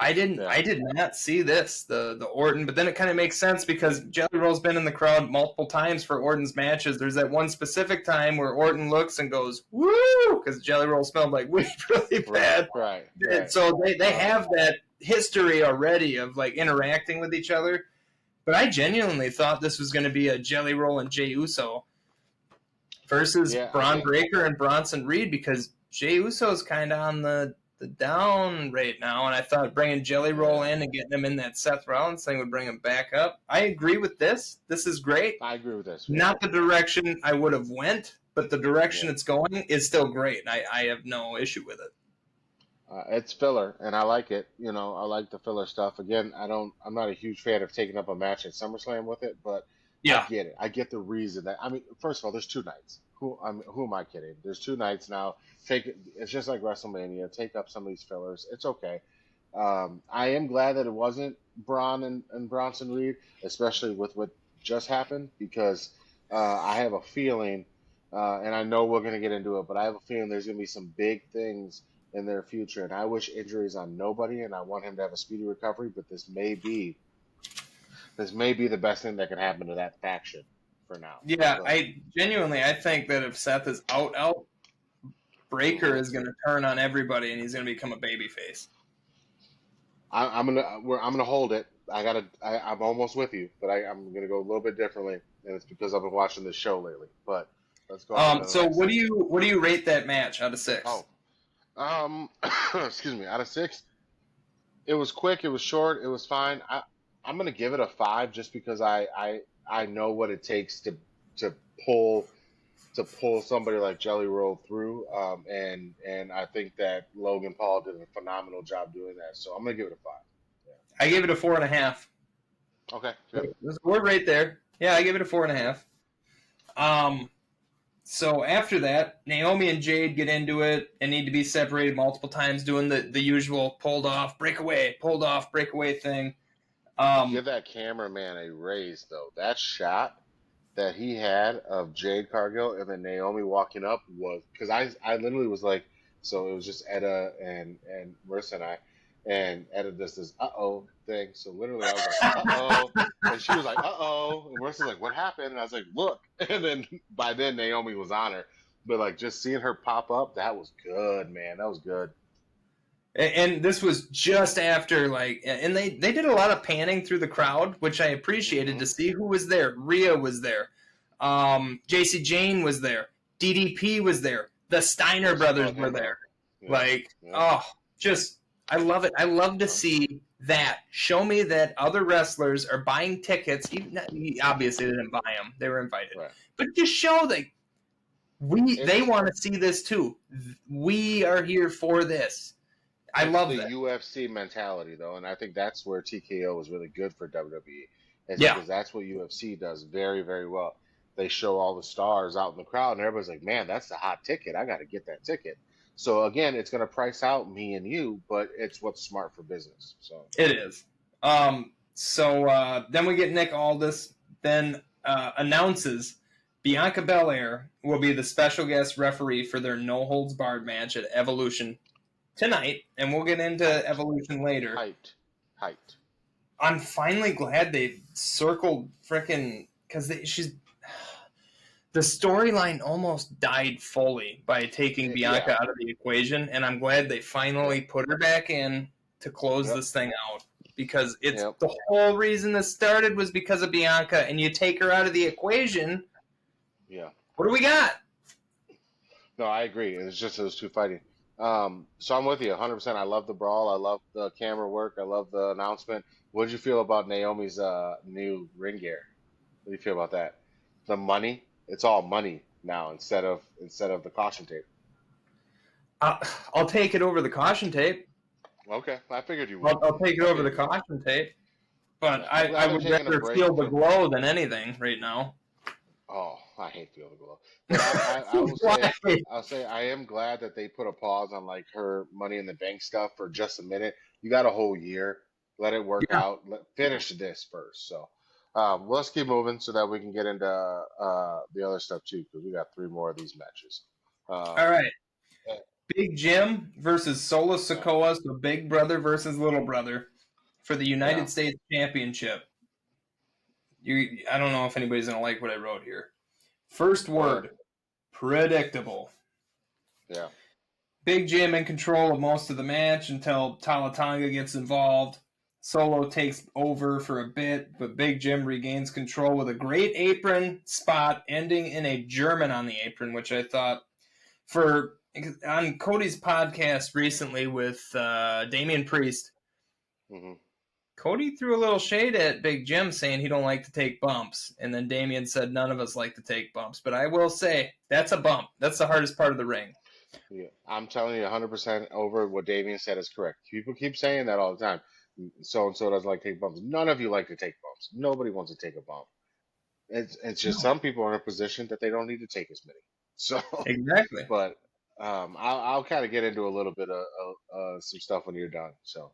Speaker 2: I did not see this, the Orton, but then it kind of makes sense because Jelly Roll's been in the crowd multiple times for Orton's matches. There's that one specific time where Orton looks and goes, woo, because Jelly Roll smelled like weed really bad.
Speaker 1: Right.
Speaker 2: So they have that history already of like interacting with each other. But I genuinely thought this was going to be a Jelly Roll and Jey Uso versus Braun Breaker and Bronson Reed, because Jey Uso is kind of on the down right now, and I thought bringing Jelly Roll in and getting him in that Seth Rollins thing would bring him back up. I agree with this. This is great.
Speaker 1: I agree with this.
Speaker 2: Not the direction I would have went, but the direction it's going is still great. I have no issue with it.
Speaker 1: It's filler, and I like it. You know, I like the filler stuff. Again, I'm not a huge fan of taking up a match at SummerSlam with it, but I get it. I get the reason that. I mean, first of all, there's 2 nights. Who am I kidding? There's 2 nights now. It's just like WrestleMania. Take up some of these fillers. It's okay. I am glad that it wasn't Braun and Bronson Reed, especially with what just happened, because I have a feeling, and I know we're going to get into it, but I have a feeling there's going to be some big things in their future, and I wish injuries on nobody, and I want him to have a speedy recovery. But this may be the best thing that can happen to that faction for now.
Speaker 2: Yeah, I think that if Seth is out, Breaker is going to turn on everybody, and he's going to become a babyface.
Speaker 1: I'm gonna hold it. I'm almost with you, but I'm gonna go a little bit differently, and it's because I've been watching this show lately. But let's go.
Speaker 2: So what do you rate that match out of 6?
Speaker 1: Excuse me, out of 6, it was quick, it was short, it was fine. I'm gonna give it a 5 just because I know what it takes to pull somebody like Jelly Roll through, and I think that Logan Paul did a phenomenal job doing that. So I'm gonna give it a 5.
Speaker 2: Yeah. I gave it a 4.5.
Speaker 1: Okay, good.
Speaker 2: We're right there. Yeah, I gave it a 4.5. So after that, Naomi and Jade get into it and need to be separated multiple times, doing the usual pulled off, breakaway thing.
Speaker 1: Give that cameraman a raise, though. That shot that he had of Jade Cargill and then Naomi walking up was, because I literally was like, so it was just Etta and Marissa and I, and Etta does this uh-oh thing. So literally I was like, uh-oh. And she was like, uh-oh. And Marissa's like, what happened? And I was like, look. And then by then Naomi was on her. But like just seeing her pop up, that was good, man. That was good.
Speaker 2: And this was just after, like, and they did a lot of panning through the crowd, which I appreciated to see who was there. Rhea was there. JC Jane was there. DDP was there. The Steiner brothers were there. Yeah. I love it. I love to see that. Show me that other wrestlers are buying tickets. Obviously, they didn't buy them. They were invited. Right. But just show that they want to see this too. We are here for this. I love
Speaker 1: the UFC mentality, though, and I think that's where TKO was really good for WWE. Because that's what UFC does very, very well. They show all the stars out in the crowd, and everybody's like, man, that's the hot ticket. I got to get that ticket. So, again, it's going to price out me and you, but it's what's smart for business. So
Speaker 2: it is. Then we get Nick Aldis, then announces Bianca Belair will be the special guest referee for their no-holds-barred match at Evolution tonight, and we'll get into Evolution later.
Speaker 1: Hyped.
Speaker 2: I'm finally glad they circled frickin' because the storyline almost died fully by taking Bianca out of the equation, and I'm glad they finally put her back in to close this thing out, because it's the whole reason this started was because of Bianca, and you take her out of the equation.
Speaker 1: Yeah.
Speaker 2: What do we got?
Speaker 1: No, I agree. It's just those two fighting. So I'm with you 100%. I love the brawl. I love the camera work. I love the announcement. What did you feel about Naomi's new ring gear? What do you feel about that? The money? It's all money now instead of the caution tape.
Speaker 2: I'll take it over the caution tape.
Speaker 1: Okay, I figured you would.
Speaker 2: I'll take it over the caution tape. But I would rather feel the glow than anything right now.
Speaker 1: Oh, I hate Feel the Glow. But I'll say I am glad that they put a pause on like her Money in the Bank stuff for just a minute. You got a whole year. Let it work out. Finish this first. So let's keep moving so that we can get into the other stuff too, because we got 3 more of these matches.
Speaker 2: All right. Big Jim versus Solo Sikoa, so Big Brother versus Little Brother for the United States Championship. I don't know if anybody's going to like what I wrote here. First word, predictable.
Speaker 1: Yeah.
Speaker 2: Big Jim in control of most of the match until Tala Tonga gets involved. Solo takes over for a bit, but Big Jim regains control with a great apron spot, ending in a German on the apron, which I thought for on Cody's podcast recently with Damian Priest.
Speaker 1: Mm-hmm.
Speaker 2: Cody threw a little shade at Big Jim, saying he don't like to take bumps, and then Damian said none of us like to take bumps. But I will say that's a bump. That's the hardest part of the ring.
Speaker 1: Yeah, I'm telling you 100% over what Damien said is correct. People keep saying that all the time. So and so doesn't like to take bumps. None of you like to take bumps. Nobody wants to take a bump. It's just
Speaker 2: No,
Speaker 1: some people are in a position that they don't need to take as many. So,
Speaker 2: exactly.
Speaker 1: but I'll kind of get into a little bit of some stuff when you're done. So,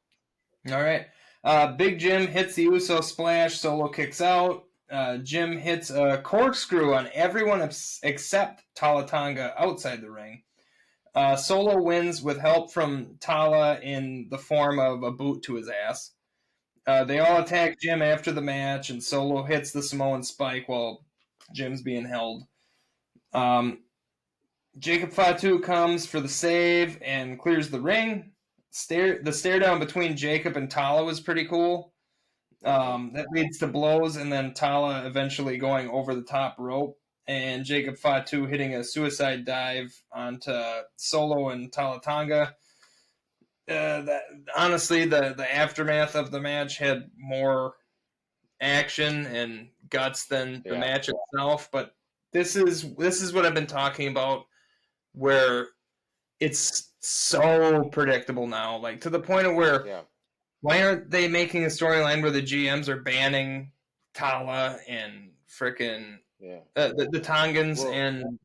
Speaker 2: All right. Big Jim hits the Uso splash. Solo kicks out. Jim hits a corkscrew on everyone except Tala Tonga outside the ring. Solo wins with help from Tala in the form of a boot to his ass. They all attack Jim after the match, and Solo hits the Samoan spike while Jim's being held. Um, Jacob Fatu comes for the save and clears the ring. The stare down between Jacob and Tala was pretty cool.
Speaker 1: hmm
Speaker 2: That leads to blows, and then Tala eventually going over the top rope, and Jacob Fatu hitting a suicide dive onto Solo and Tala Tonga. Honestly, the aftermath of the match had more action and guts than the
Speaker 1: yeah,
Speaker 2: match itself. But this is what I've been talking about, where it's so predictable now, like to the point of where
Speaker 1: yeah,
Speaker 2: why aren't they making a storyline where the GMs are banning Tala and frickin'
Speaker 1: yeah.
Speaker 2: the Tongans
Speaker 1: Well,
Speaker 2: and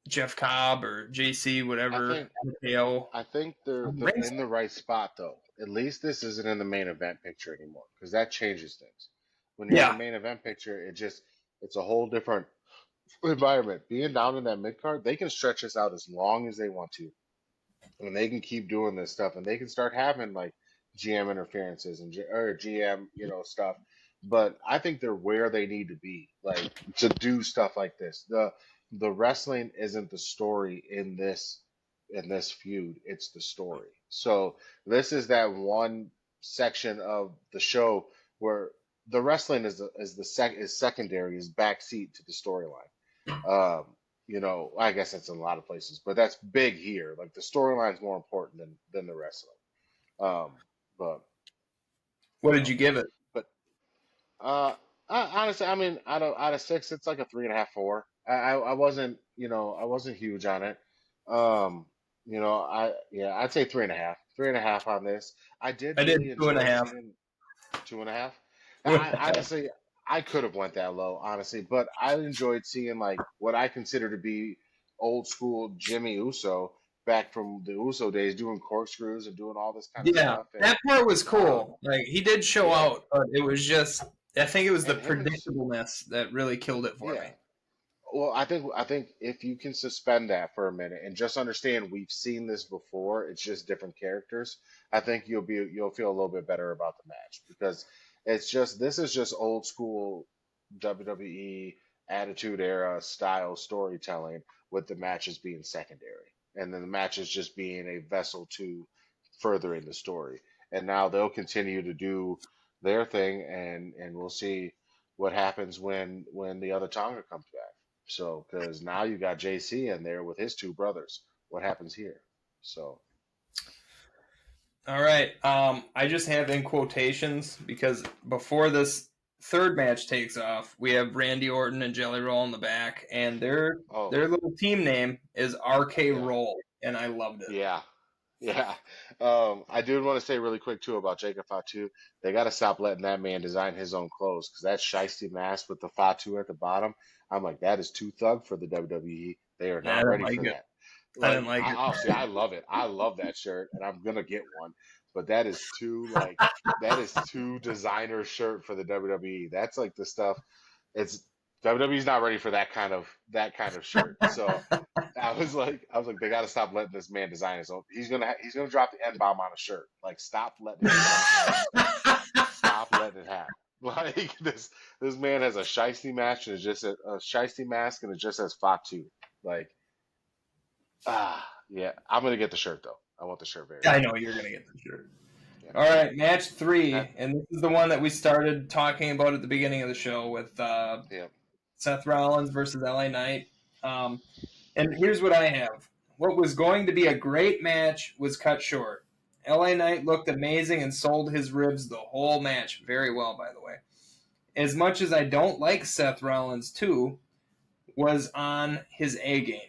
Speaker 2: Jeff Cobb or JC
Speaker 1: I
Speaker 2: whatever
Speaker 1: think
Speaker 2: MKO
Speaker 1: I think they're in
Speaker 2: ringside?
Speaker 1: the right spot though. At least this isn't in the main event picture anymore because that changes things. When you're in the
Speaker 2: Yeah,
Speaker 1: main event picture, it's a whole different environment. Being down in that mid card, they can stretch this out as long as they want to, and they can keep doing this stuff, and they can start having like GM interferences and or GM, stuff. But I think they're where they need to be, like to do stuff like this. The wrestling isn't the story in this feud; it's the story. So this is that one section of the show where the wrestling is secondary, is backseat to the storyline. Um, I guess that's in a lot of places, but that's big here. Like the storyline's more important than the wrestling. Um, but
Speaker 2: what
Speaker 1: you
Speaker 2: did
Speaker 1: know,
Speaker 2: you give it?
Speaker 1: but honestly, I mean, out of six, it's like a 3.5, 4. I wasn't huge on it. Um, I'd say 3.5, 3.5 on this. I did
Speaker 2: I did
Speaker 1: really
Speaker 2: two and a
Speaker 1: enjoy
Speaker 2: half.
Speaker 1: seeing 2.5.
Speaker 2: Two and
Speaker 1: I
Speaker 2: a half.
Speaker 1: honestly, I could have went that low, honestly, but I enjoyed seeing like what I consider to be old school Jimmy Uso back from the Uso days, doing corkscrews and doing all this kind of
Speaker 2: Yeah,
Speaker 1: stuff, and
Speaker 2: that part was
Speaker 1: um,
Speaker 2: cool. Like he did show
Speaker 1: yeah,
Speaker 2: out, but it was just I think it was the
Speaker 1: and him and
Speaker 2: predictableness that really killed it for
Speaker 1: yeah.
Speaker 2: me.
Speaker 1: Well, I think if you can suspend that for a minute and just understand we've seen this before, it's just different characters. I think you'll feel a little bit better about the match because this is just old school WWE Attitude Era style storytelling with the matches being secondary, and then the matches just being a vessel to furthering the story. And now they'll continue to do their thing, and we'll see what happens when the other Tonga comes back. So, because now you got JC in there with his two brothers. What happens here? So,
Speaker 2: All right. I just have in quotations because before this third match takes off, we have Randy Orton and Jelly Roll in the back, and their
Speaker 1: oh,
Speaker 2: their little team name is RK
Speaker 1: yeah,
Speaker 2: Roll, and I loved it.
Speaker 1: yeah, yeah. I do want to say really quick too about Jacob Fatu. They got to stop letting that man design his own clothes because that shiesty mask with the Fatu at the bottom, I'm like, that is too thug for the WWE. They are
Speaker 2: I
Speaker 1: not
Speaker 2: didn't
Speaker 1: ready
Speaker 2: like
Speaker 1: for
Speaker 2: it.
Speaker 1: that.
Speaker 2: I didn't
Speaker 1: Like,
Speaker 2: like it.
Speaker 1: obviously, I love it. I love that shirt, and I'm gonna get one. But that is too designer shirt for the WWE. That's like the stuff. It's WWE's not ready for that kind of shirt. So I was like, they got to stop letting this man design his own. He's gonna drop the N bomb on a shirt. Like, stop letting him design his own stuff. Stop letting it happen. Like this man has a shiesty match and it's just a shiesty mask and it just says Fatu. Like, Yeah, I'm gonna get the shirt though. I want the shirt very
Speaker 2: I
Speaker 1: bad.
Speaker 2: know you're going to get the shirt.
Speaker 1: Yeah.
Speaker 2: All right, match 3,
Speaker 1: That,
Speaker 2: and this is the one that we started talking about at the beginning of the show with
Speaker 1: yeah.
Speaker 2: Seth Rollins versus LA Knight. And here's what I have. What was going to be a great match was cut short. LA Knight looked amazing and sold his ribs the whole match very well, by the way. As much as I don't like Seth Rollins too, was on his A game.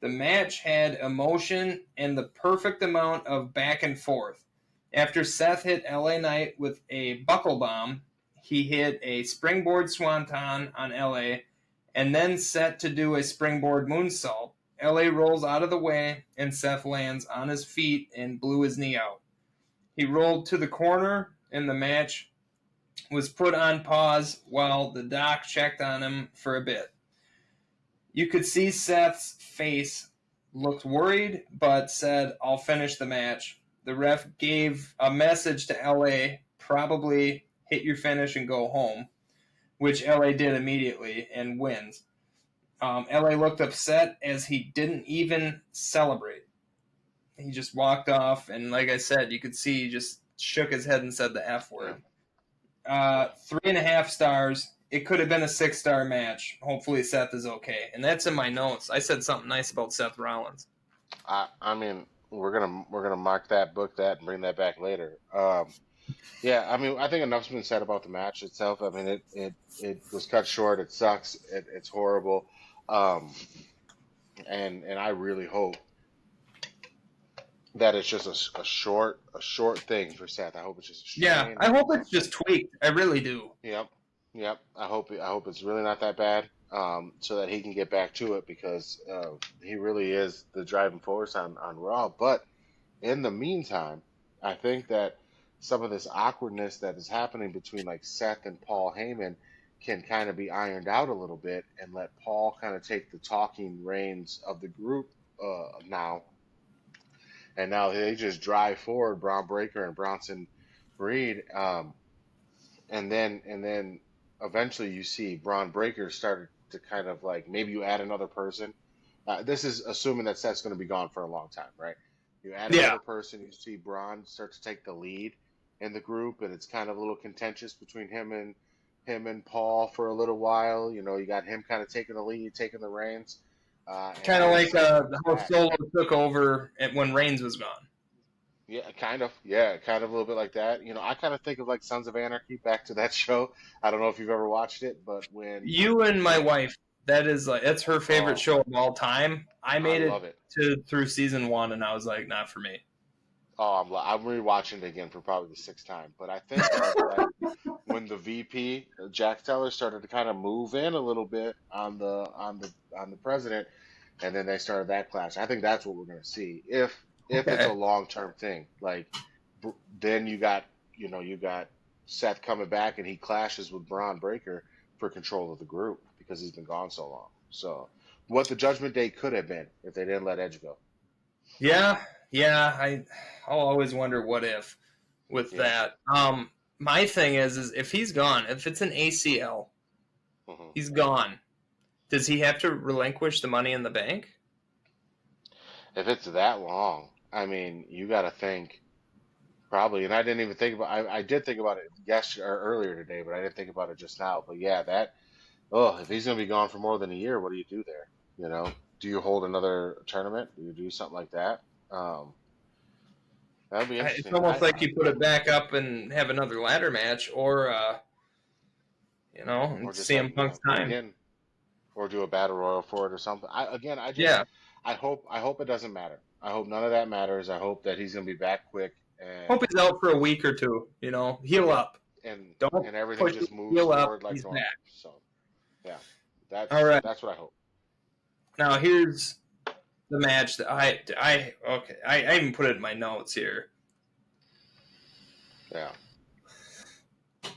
Speaker 2: The match had emotion and the perfect amount of back and forth. After Seth hit LA Knight with a buckle bomb, he hit a springboard swanton on LA and then set to do a springboard moonsault. LA rolls out of the way and Seth lands on his feet and blew his knee out. He rolled to the corner and the match was put on pause while the doc checked on him for a bit. You could see Seth's face looked worried, but said, I'll finish the match. The ref gave a message to LA, probably hit your finish and go home, which LA did immediately and wins. LA looked upset as he didn't even celebrate. He just walked off, and like I said, you could see he just shook his head and said the F
Speaker 1: Yeah.
Speaker 2: word.
Speaker 1: Yeah.
Speaker 2: 3.5 stars. It could have been a 6-star match. Hopefully Seth is okay. And that's in my notes. I said something nice about Seth Rollins.
Speaker 1: I mean, we're gonna mark that, book that, and bring that back later. Yeah, I mean, I think enough's been said about the match itself. I mean, it was cut short. It sucks. It's horrible. Um, and I really hope that it's just a short thing for Seth. I hope it's just a
Speaker 2: Yeah,
Speaker 1: strain.
Speaker 2: I
Speaker 1: I
Speaker 2: hope
Speaker 1: hope
Speaker 2: it's
Speaker 1: it's
Speaker 2: just tweaked. I really do.
Speaker 1: Yep, yep. I hope it's really not that bad. So that he can get back to it because he really is the driving force on Raw. But in the meantime, I think that some of this awkwardness that is happening between like Seth and Paul Heyman can kind of be ironed out a little bit and let Paul kind of take the talking reins of the group now. And now they just drive forward Braun Breaker and Bronson Reed. And then eventually you see Braun Breaker started to kind of like maybe you add another person. This is assuming that Seth's going to be gone for a long time, right? You add
Speaker 2: Yeah.
Speaker 1: another person, you see Braun start to take the lead in the group, and it's kind of a little contentious between him and Paul for a little while. You know, you got him kind of taking the lead, taking the reins, and
Speaker 2: Kind of
Speaker 1: then
Speaker 2: like
Speaker 1: Seth comes
Speaker 2: how
Speaker 1: back.
Speaker 2: Solo took over when Reigns was gone.
Speaker 1: Yeah, kind of. Yeah, kind of a little bit like that. You know, I kind of think of like Sons of Anarchy, back to that show. I don't know if you've ever watched it, but
Speaker 2: You and my
Speaker 1: when
Speaker 2: wife, that's her favorite
Speaker 1: oh,
Speaker 2: show of all time. I
Speaker 1: I
Speaker 2: made it
Speaker 1: love it.
Speaker 2: through season 1, and I was like, not for me.
Speaker 1: Oh, I'm rewatching it again for probably the sixth time. But I think of like when the VP Jack Teller started to kind of move in a little bit on the president, and then they started that clash. I think that's what we're going to see if it's a
Speaker 2: Okay.
Speaker 1: long term thing. Like then you got Seth coming back and he clashes with Braun Breaker for control of the group because he's been gone so long. So what the Judgment Day could have been if they didn't let Edge go.
Speaker 2: Yeah, yeah. I'll always wonder what if with
Speaker 1: Yeah.
Speaker 2: that. My thing is if he's gone, if it's an ACL,
Speaker 1: hmm
Speaker 2: he's gone. Does he have to relinquish the money in the bank?
Speaker 1: If it's that long, I mean, you got to think probably. And I didn't even think about. I did think about it yesterday or earlier today, but I didn't think about it just now. But yeah, that. Oh, if he's gonna be gone for more than a year, what do you do there? You know, do you hold another tournament? Do you do something like that? Um, that'd be
Speaker 2: It's
Speaker 1: interesting.
Speaker 2: almost like you put it back up and have another ladder match, or
Speaker 1: Or just have
Speaker 2: CM Punk's time.
Speaker 1: again, or do a battle royal for it or something. Again,
Speaker 2: Yeah,
Speaker 1: I hope it doesn't matter. I hope none of that matters. I hope that he's gonna be back quick
Speaker 2: hope
Speaker 1: and
Speaker 2: he's out for a week or two. Heal
Speaker 1: yep,
Speaker 2: up.
Speaker 1: and
Speaker 2: Don't
Speaker 1: and everything
Speaker 2: push it.
Speaker 1: just moves
Speaker 2: Heal up.
Speaker 1: forward like
Speaker 2: He's
Speaker 1: normal.
Speaker 2: back.
Speaker 1: So yeah,
Speaker 2: All
Speaker 1: that's
Speaker 2: right.
Speaker 1: that's what I hope.
Speaker 2: Now here's the match that I even put it in my notes here.
Speaker 1: Yeah,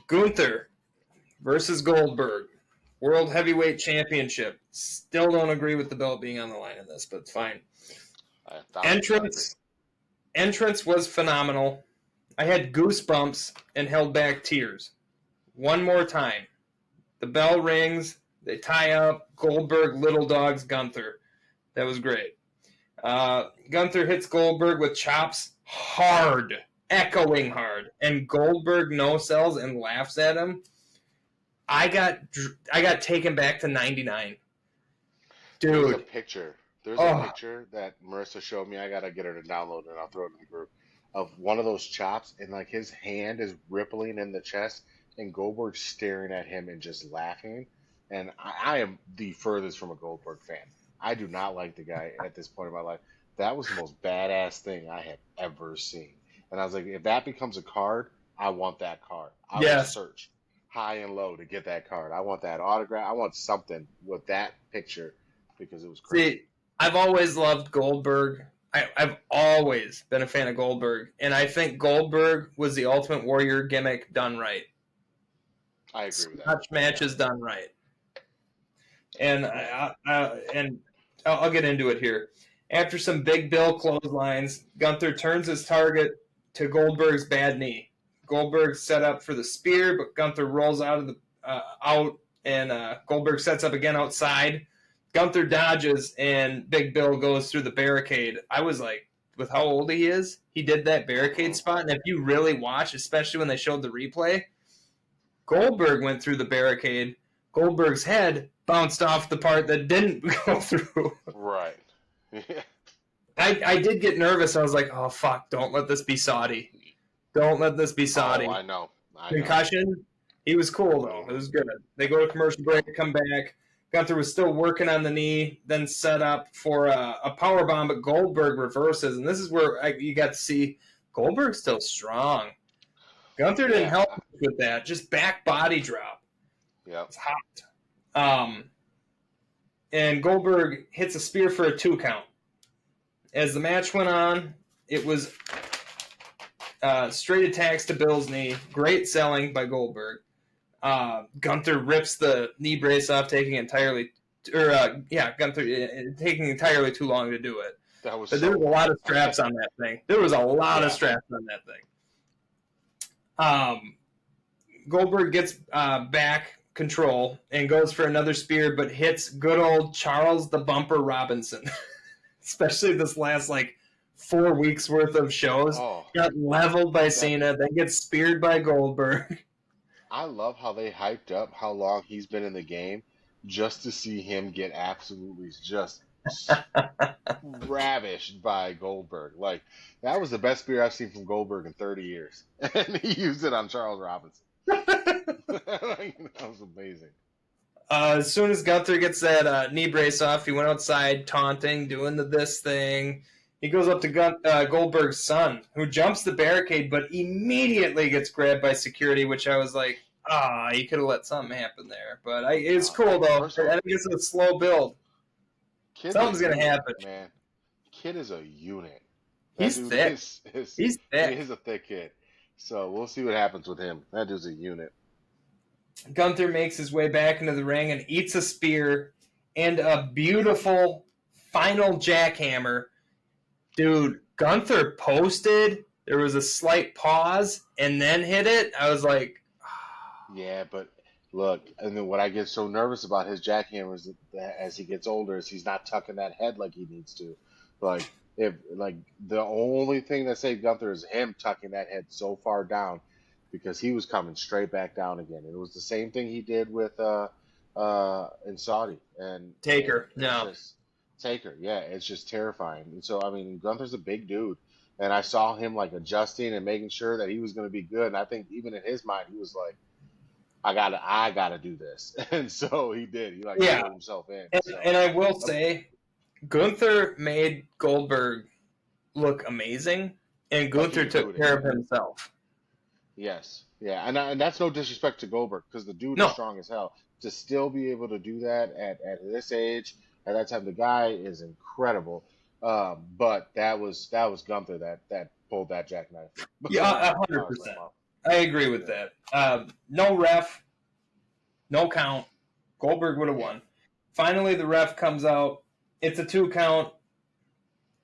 Speaker 2: Gunther versus Goldberg, World Heavyweight Championship. Still don't agree with the belt being on the line in this, but it's fine.
Speaker 1: 1,000% agree.
Speaker 2: Entrance was phenomenal. I had goosebumps and held back tears. One more time. The bell rings. They tie up Goldberg, Little Dogs, Gunther. That was great. Gunther hits Goldberg with chops hard, echoing hard, and Goldberg no sells and laughs at him. I got taken back to 99.
Speaker 1: There's a
Speaker 2: Dude.
Speaker 1: picture. There's a
Speaker 2: Oh,
Speaker 1: picture that Marissa showed me. I gotta get her to download it and I'll throw it in the group of one of those chops, and like his hand is rippling in the chest, and Goldberg staring at him and just laughing. And I am the furthest from a Goldberg fan. I do not like the guy at this point in my life. That was the most badass thing I have ever seen. And I was like, if that becomes a card, I want that card. I will
Speaker 2: yes.
Speaker 1: search high and low to get that card. I want that autograph. I want something with that picture because it was crazy.
Speaker 2: See, I've always loved Goldberg. I've always been a fan of Goldberg, and I think Goldberg was the Ultimate Warrior gimmick done right.
Speaker 1: I agree with that.
Speaker 2: Scotch matches done right. And I'll get into it here. After some Big Bill clotheslines, Gunther turns his target to Goldberg's bad knee. Goldberg set up for the spear, but Gunther rolls out and Goldberg sets up again outside. Gunther dodges, and Big Bill goes through the barricade. I was like, with how old he is, he did that barricade spot, and if you really watch, especially when they showed the replay, Goldberg went through the barricade. Goldberg's head bounced off the part that didn't go through.
Speaker 1: Right. Yeah.
Speaker 2: I did get nervous. I was like, oh, fuck, don't let this be Saudi. Don't let this be Saudi.
Speaker 1: Oh, I know.
Speaker 2: Concussion, he was cool, though. It was good. They go to commercial break, come back. Gunther was still working on the knee, then set up for a power bomb, but Goldberg reverses. And this is where you got to see Goldberg's still strong. Gunther didn't help with that. Just back body drop.
Speaker 1: Yeah.
Speaker 2: It's hot. And Goldberg hits a spear for a 2 count. As the match went on, it was straight attacks to Bill's knee. Great selling by Goldberg. Gunther rips the knee brace off, taking entirely too long to do it.
Speaker 1: That was.
Speaker 2: But there was a lot of straps on that thing. There was a lot of straps on that thing. Goldberg gets back control and goes for another spear, but hits good old Charles the Bumper Robinson. Especially this last 4 weeks worth of shows. Got leveled by Cena, then gets speared by Goldberg.
Speaker 1: I love how they hyped up how long he's been in the game just to see him get absolutely just ravished by Goldberg. Like, that was the best spear I've seen from Goldberg in 30 years. And he used it on Charles Robinson. That was amazing.
Speaker 2: As soon as Gunther gets that knee brace off, he went outside taunting, doing this thing. He goes up to Goldberg's son, who jumps the barricade, but immediately gets grabbed by security, which I was like, you could have let something happen there. But it's cool, though. I think it's a slow build. Something's going to happen.
Speaker 1: Man, Kid is a unit.
Speaker 2: He's thick.
Speaker 1: He's thick. He's a thick kid. So we'll see what happens with him. That dude's a unit.
Speaker 2: Gunther makes his way back into the ring and eats a spear and a beautiful final jackhammer. Dude, Gunther posted. There was a slight pause and then hit it. I was like,
Speaker 1: yeah, but look, and then what I get so nervous about his jackhammers as he gets older is he's not tucking that head like he needs to. The only thing that saved Gunther is him tucking that head so far down, because he was coming straight back down again. It was the same thing he did with in Saudi and
Speaker 2: Taker.
Speaker 1: Taker, yeah, it's just terrifying. And so, I mean, Gunther's a big dude, and I saw him adjusting and making sure that he was going to be good. And I think even in his mind, he was like, I gotta do this. And so he did. He put himself in.
Speaker 2: And I will say, Gunther made Goldberg look amazing, and Gunther took care of himself.
Speaker 1: Yes, yeah, and that's no disrespect to Goldberg, because the dude is strong as hell. To still be able to do that at this age, at that time, the guy is incredible. But that was Gunther that pulled that jackknife.
Speaker 2: Yeah, 100%. I agree with that. No ref, no count. Goldberg would have won. Finally, the ref comes out. It's a 2 count.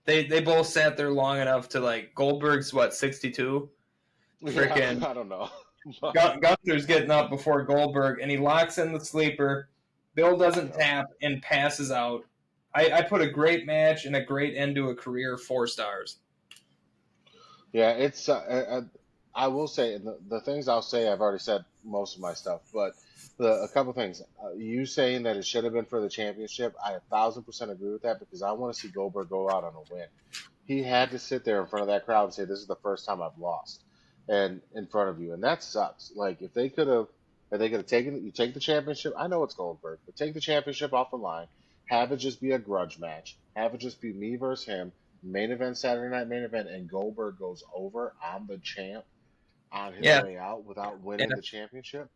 Speaker 2: They both sat there long enough to Goldberg's 62. Freaking,
Speaker 1: I don't know.
Speaker 2: Gunther's getting up before Goldberg, and he locks in the sleeper. Bill doesn't tap and passes out. I put a great match and a great end to a career, 4 stars.
Speaker 1: Yeah, it's. I will say the things I'll say. I've already said most of my stuff, but a couple things. You saying that it should have been for the championship, I 1,000% agree with that because I want to see Goldberg go out on a win. He had to sit there in front of that crowd and say, "This is the first time I've lost," and in front of you, and that sucks. Like if they could have taken, you take the championship. I know it's Goldberg, but take the championship off the line. Have it just be a grudge match. Have it just be me versus him. Main event, Saturday night main event, and Goldberg goes over on the champ on his
Speaker 2: Yeah,
Speaker 1: way out without
Speaker 2: yeah.
Speaker 1: winning the championship.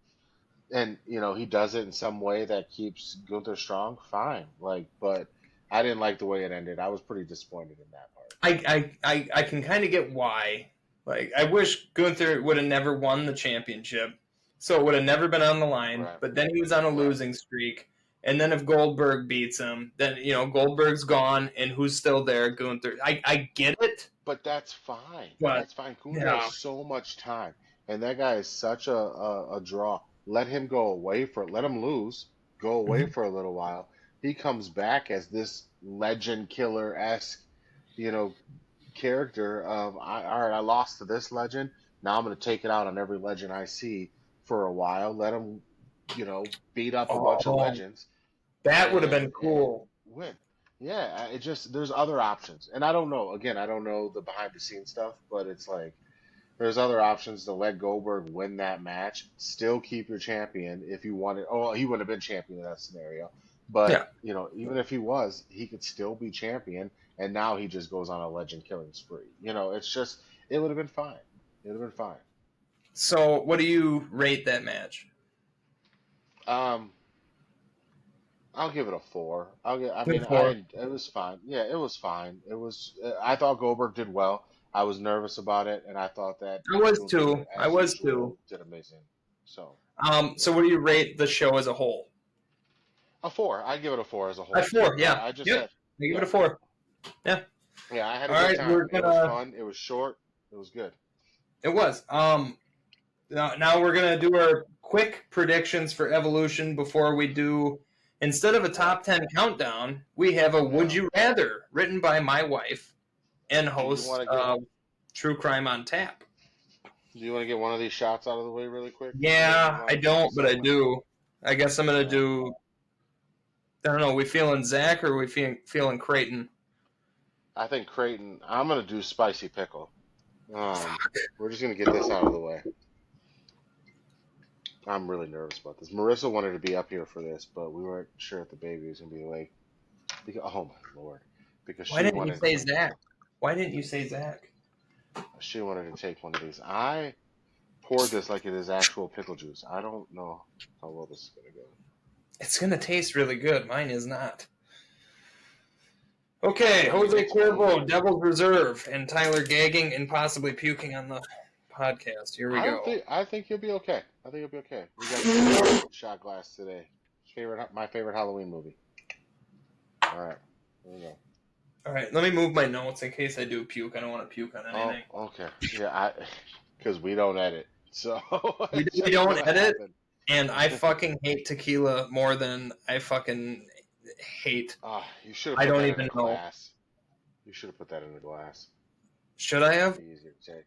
Speaker 1: And he does it in some way that keeps Gunther strong. Fine, but I didn't like the way it ended. I was pretty disappointed in that part.
Speaker 2: I can kind of get why. Like, I wish Gunther would have never won the championship, so it would have never been on the line.
Speaker 1: Right,
Speaker 2: But then he was on a
Speaker 1: right.
Speaker 2: losing streak, and then if Goldberg beats him, then Goldberg's gone, and who's still there? Gunther. I get it,
Speaker 1: But that's fine.
Speaker 2: but
Speaker 1: That's fine. Gunther has
Speaker 2: yeah,
Speaker 1: so much time, and that guy is such a draw. Let him go away for let him lose, go away
Speaker 2: Mhm.
Speaker 1: for a little while. He comes back as this legend killer esque, you know, character of all right, I lost to this legend. Now I'm going to take it out on every legend I see for a while. Let him, beat up a bunch of
Speaker 2: Oh,
Speaker 1: legends
Speaker 2: that would have
Speaker 1: and
Speaker 2: been cool.
Speaker 1: win. Yeah, it just there's other options, and I don't know. Again, I don't know the behind the scenes stuff, but it's like there's other options to let Goldberg win that match, still keep your champion if you wanted. Oh, he wouldn't have been champion in that scenario, but
Speaker 2: Yeah.
Speaker 1: even if he was, he could still be champion, and now he just goes on a legend killing spree. It's just it would have been fine. It would have been fine.
Speaker 2: So, what do you rate that match?
Speaker 1: Um, I'll give it a four. I
Speaker 2: Good
Speaker 1: mean,
Speaker 2: for.
Speaker 1: it was fine. Yeah, it was fine. It was. I thought Goldberg did well. I was nervous about it, and I thought that
Speaker 2: I was
Speaker 1: Gunther,
Speaker 2: too. I
Speaker 1: as
Speaker 2: was
Speaker 1: usual,
Speaker 2: too.
Speaker 1: did amazing. So,
Speaker 2: So
Speaker 1: yeah,
Speaker 2: what do you rate the show as a whole?
Speaker 1: a four. I give it a four as a
Speaker 2: A
Speaker 1: whole.
Speaker 2: 4. Yeah.
Speaker 1: I just
Speaker 2: Yep.
Speaker 1: had,
Speaker 2: I give it
Speaker 1: yeah,
Speaker 2: a 4. Yeah.
Speaker 1: yeah. I had a
Speaker 2: All
Speaker 1: good
Speaker 2: right. We're
Speaker 1: time. It was
Speaker 2: gonna.
Speaker 1: fun. It was short. It was good.
Speaker 2: It was. Now we're gonna do our quick predictions for Evolution before we do. Instead of a
Speaker 1: Right.
Speaker 2: top 10 countdown, we have a Would
Speaker 1: Yeah.
Speaker 2: You Rather written by my wife and
Speaker 1: Do you
Speaker 2: host
Speaker 1: want to get
Speaker 2: of True Crime on Tap.
Speaker 1: Do you want to get one of these shots out of the way really quick, and then move
Speaker 2: Yeah, I
Speaker 1: on to the
Speaker 2: don't,
Speaker 1: next
Speaker 2: but I
Speaker 1: segment?
Speaker 2: do. I guess I'm gonna
Speaker 1: Yeah.
Speaker 2: do. I don't know. We feeling Zach or we feeling Creighton?
Speaker 1: I think Creighton. I'm gonna do spicy pickle. We're just gonna get this out of the way. I'm really nervous about this. Marissa wanted to be up here for this, but we weren't sure if the baby was gonna be awake. Oh my lord! Because
Speaker 2: Why
Speaker 1: she
Speaker 2: didn't you
Speaker 1: wanted
Speaker 2: say
Speaker 1: to,
Speaker 2: Zach? Why didn't you say Zach?
Speaker 1: she wanted to take one of these. I poured this like it is actual pickle juice. I don't know how well this is gonna go.
Speaker 2: It's gonna taste really good. Mine is not. Okay,
Speaker 1: I mean,
Speaker 2: Jose
Speaker 1: it's fine.
Speaker 2: Cuervo, Devil's Reserve, and Tyler gagging and possibly puking on the podcast. Here we
Speaker 1: I don't
Speaker 2: go.
Speaker 1: think. I think you'll be okay. I think you'll be okay. We got a good shot glass today. My favorite Halloween movie. All right, here we go.
Speaker 2: All right, let me move my notes in case I do puke. I don't want to puke on
Speaker 1: Oh,
Speaker 2: anything.
Speaker 1: okay. Yeah, because we don't edit, so
Speaker 2: We,
Speaker 1: it's
Speaker 2: we
Speaker 1: just
Speaker 2: don't
Speaker 1: gonna
Speaker 2: edit,
Speaker 1: happen.
Speaker 2: and I fucking hate tequila more than I fucking hate.
Speaker 1: Ah, you should have
Speaker 2: I
Speaker 1: put
Speaker 2: don't
Speaker 1: that in
Speaker 2: even
Speaker 1: a
Speaker 2: know.
Speaker 1: glass. You should have put that in a glass.
Speaker 2: Should I have?
Speaker 1: Be easier to take.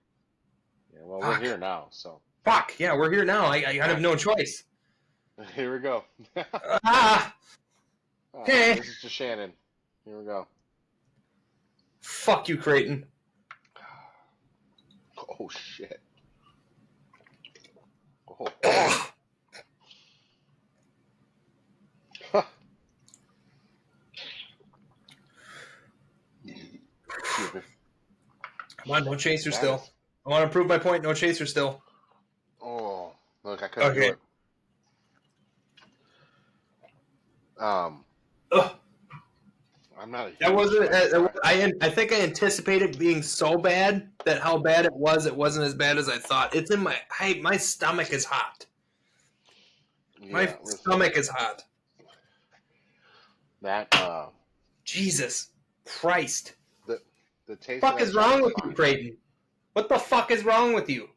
Speaker 1: Yeah, well, we're
Speaker 2: Fuck.
Speaker 1: here now, so.
Speaker 2: Fuck. Yeah, we're here now. I
Speaker 1: All
Speaker 2: have no choice.
Speaker 1: right, here we go.
Speaker 2: Ah. Okay.
Speaker 1: This is to Shannon. Here we go.
Speaker 2: Fuck you, Creighton.
Speaker 1: Oh shit. Oh.
Speaker 2: Ugh.
Speaker 1: Excuse me.
Speaker 2: Come on, no chaser
Speaker 1: That
Speaker 2: still.
Speaker 1: is.
Speaker 2: I want to prove my point. No chaser still.
Speaker 1: Oh, look, I couldn't do
Speaker 2: Okay.
Speaker 1: it. Um,
Speaker 2: Ugh.
Speaker 1: I'm not a
Speaker 2: That
Speaker 1: huge
Speaker 2: wasn't.
Speaker 1: spicy guy.
Speaker 2: I think I anticipated being so bad that how bad it was. It wasn't as bad as I thought. It's in my. My stomach is hot. My
Speaker 1: Yeah, listen.
Speaker 2: stomach is hot.
Speaker 1: That
Speaker 2: Jesus Christ.
Speaker 1: the the taste of
Speaker 2: Fuck
Speaker 1: that
Speaker 2: is
Speaker 1: shot
Speaker 2: wrong
Speaker 1: is
Speaker 2: with you,
Speaker 1: fine.
Speaker 2: Creighton? What the fuck is wrong with you?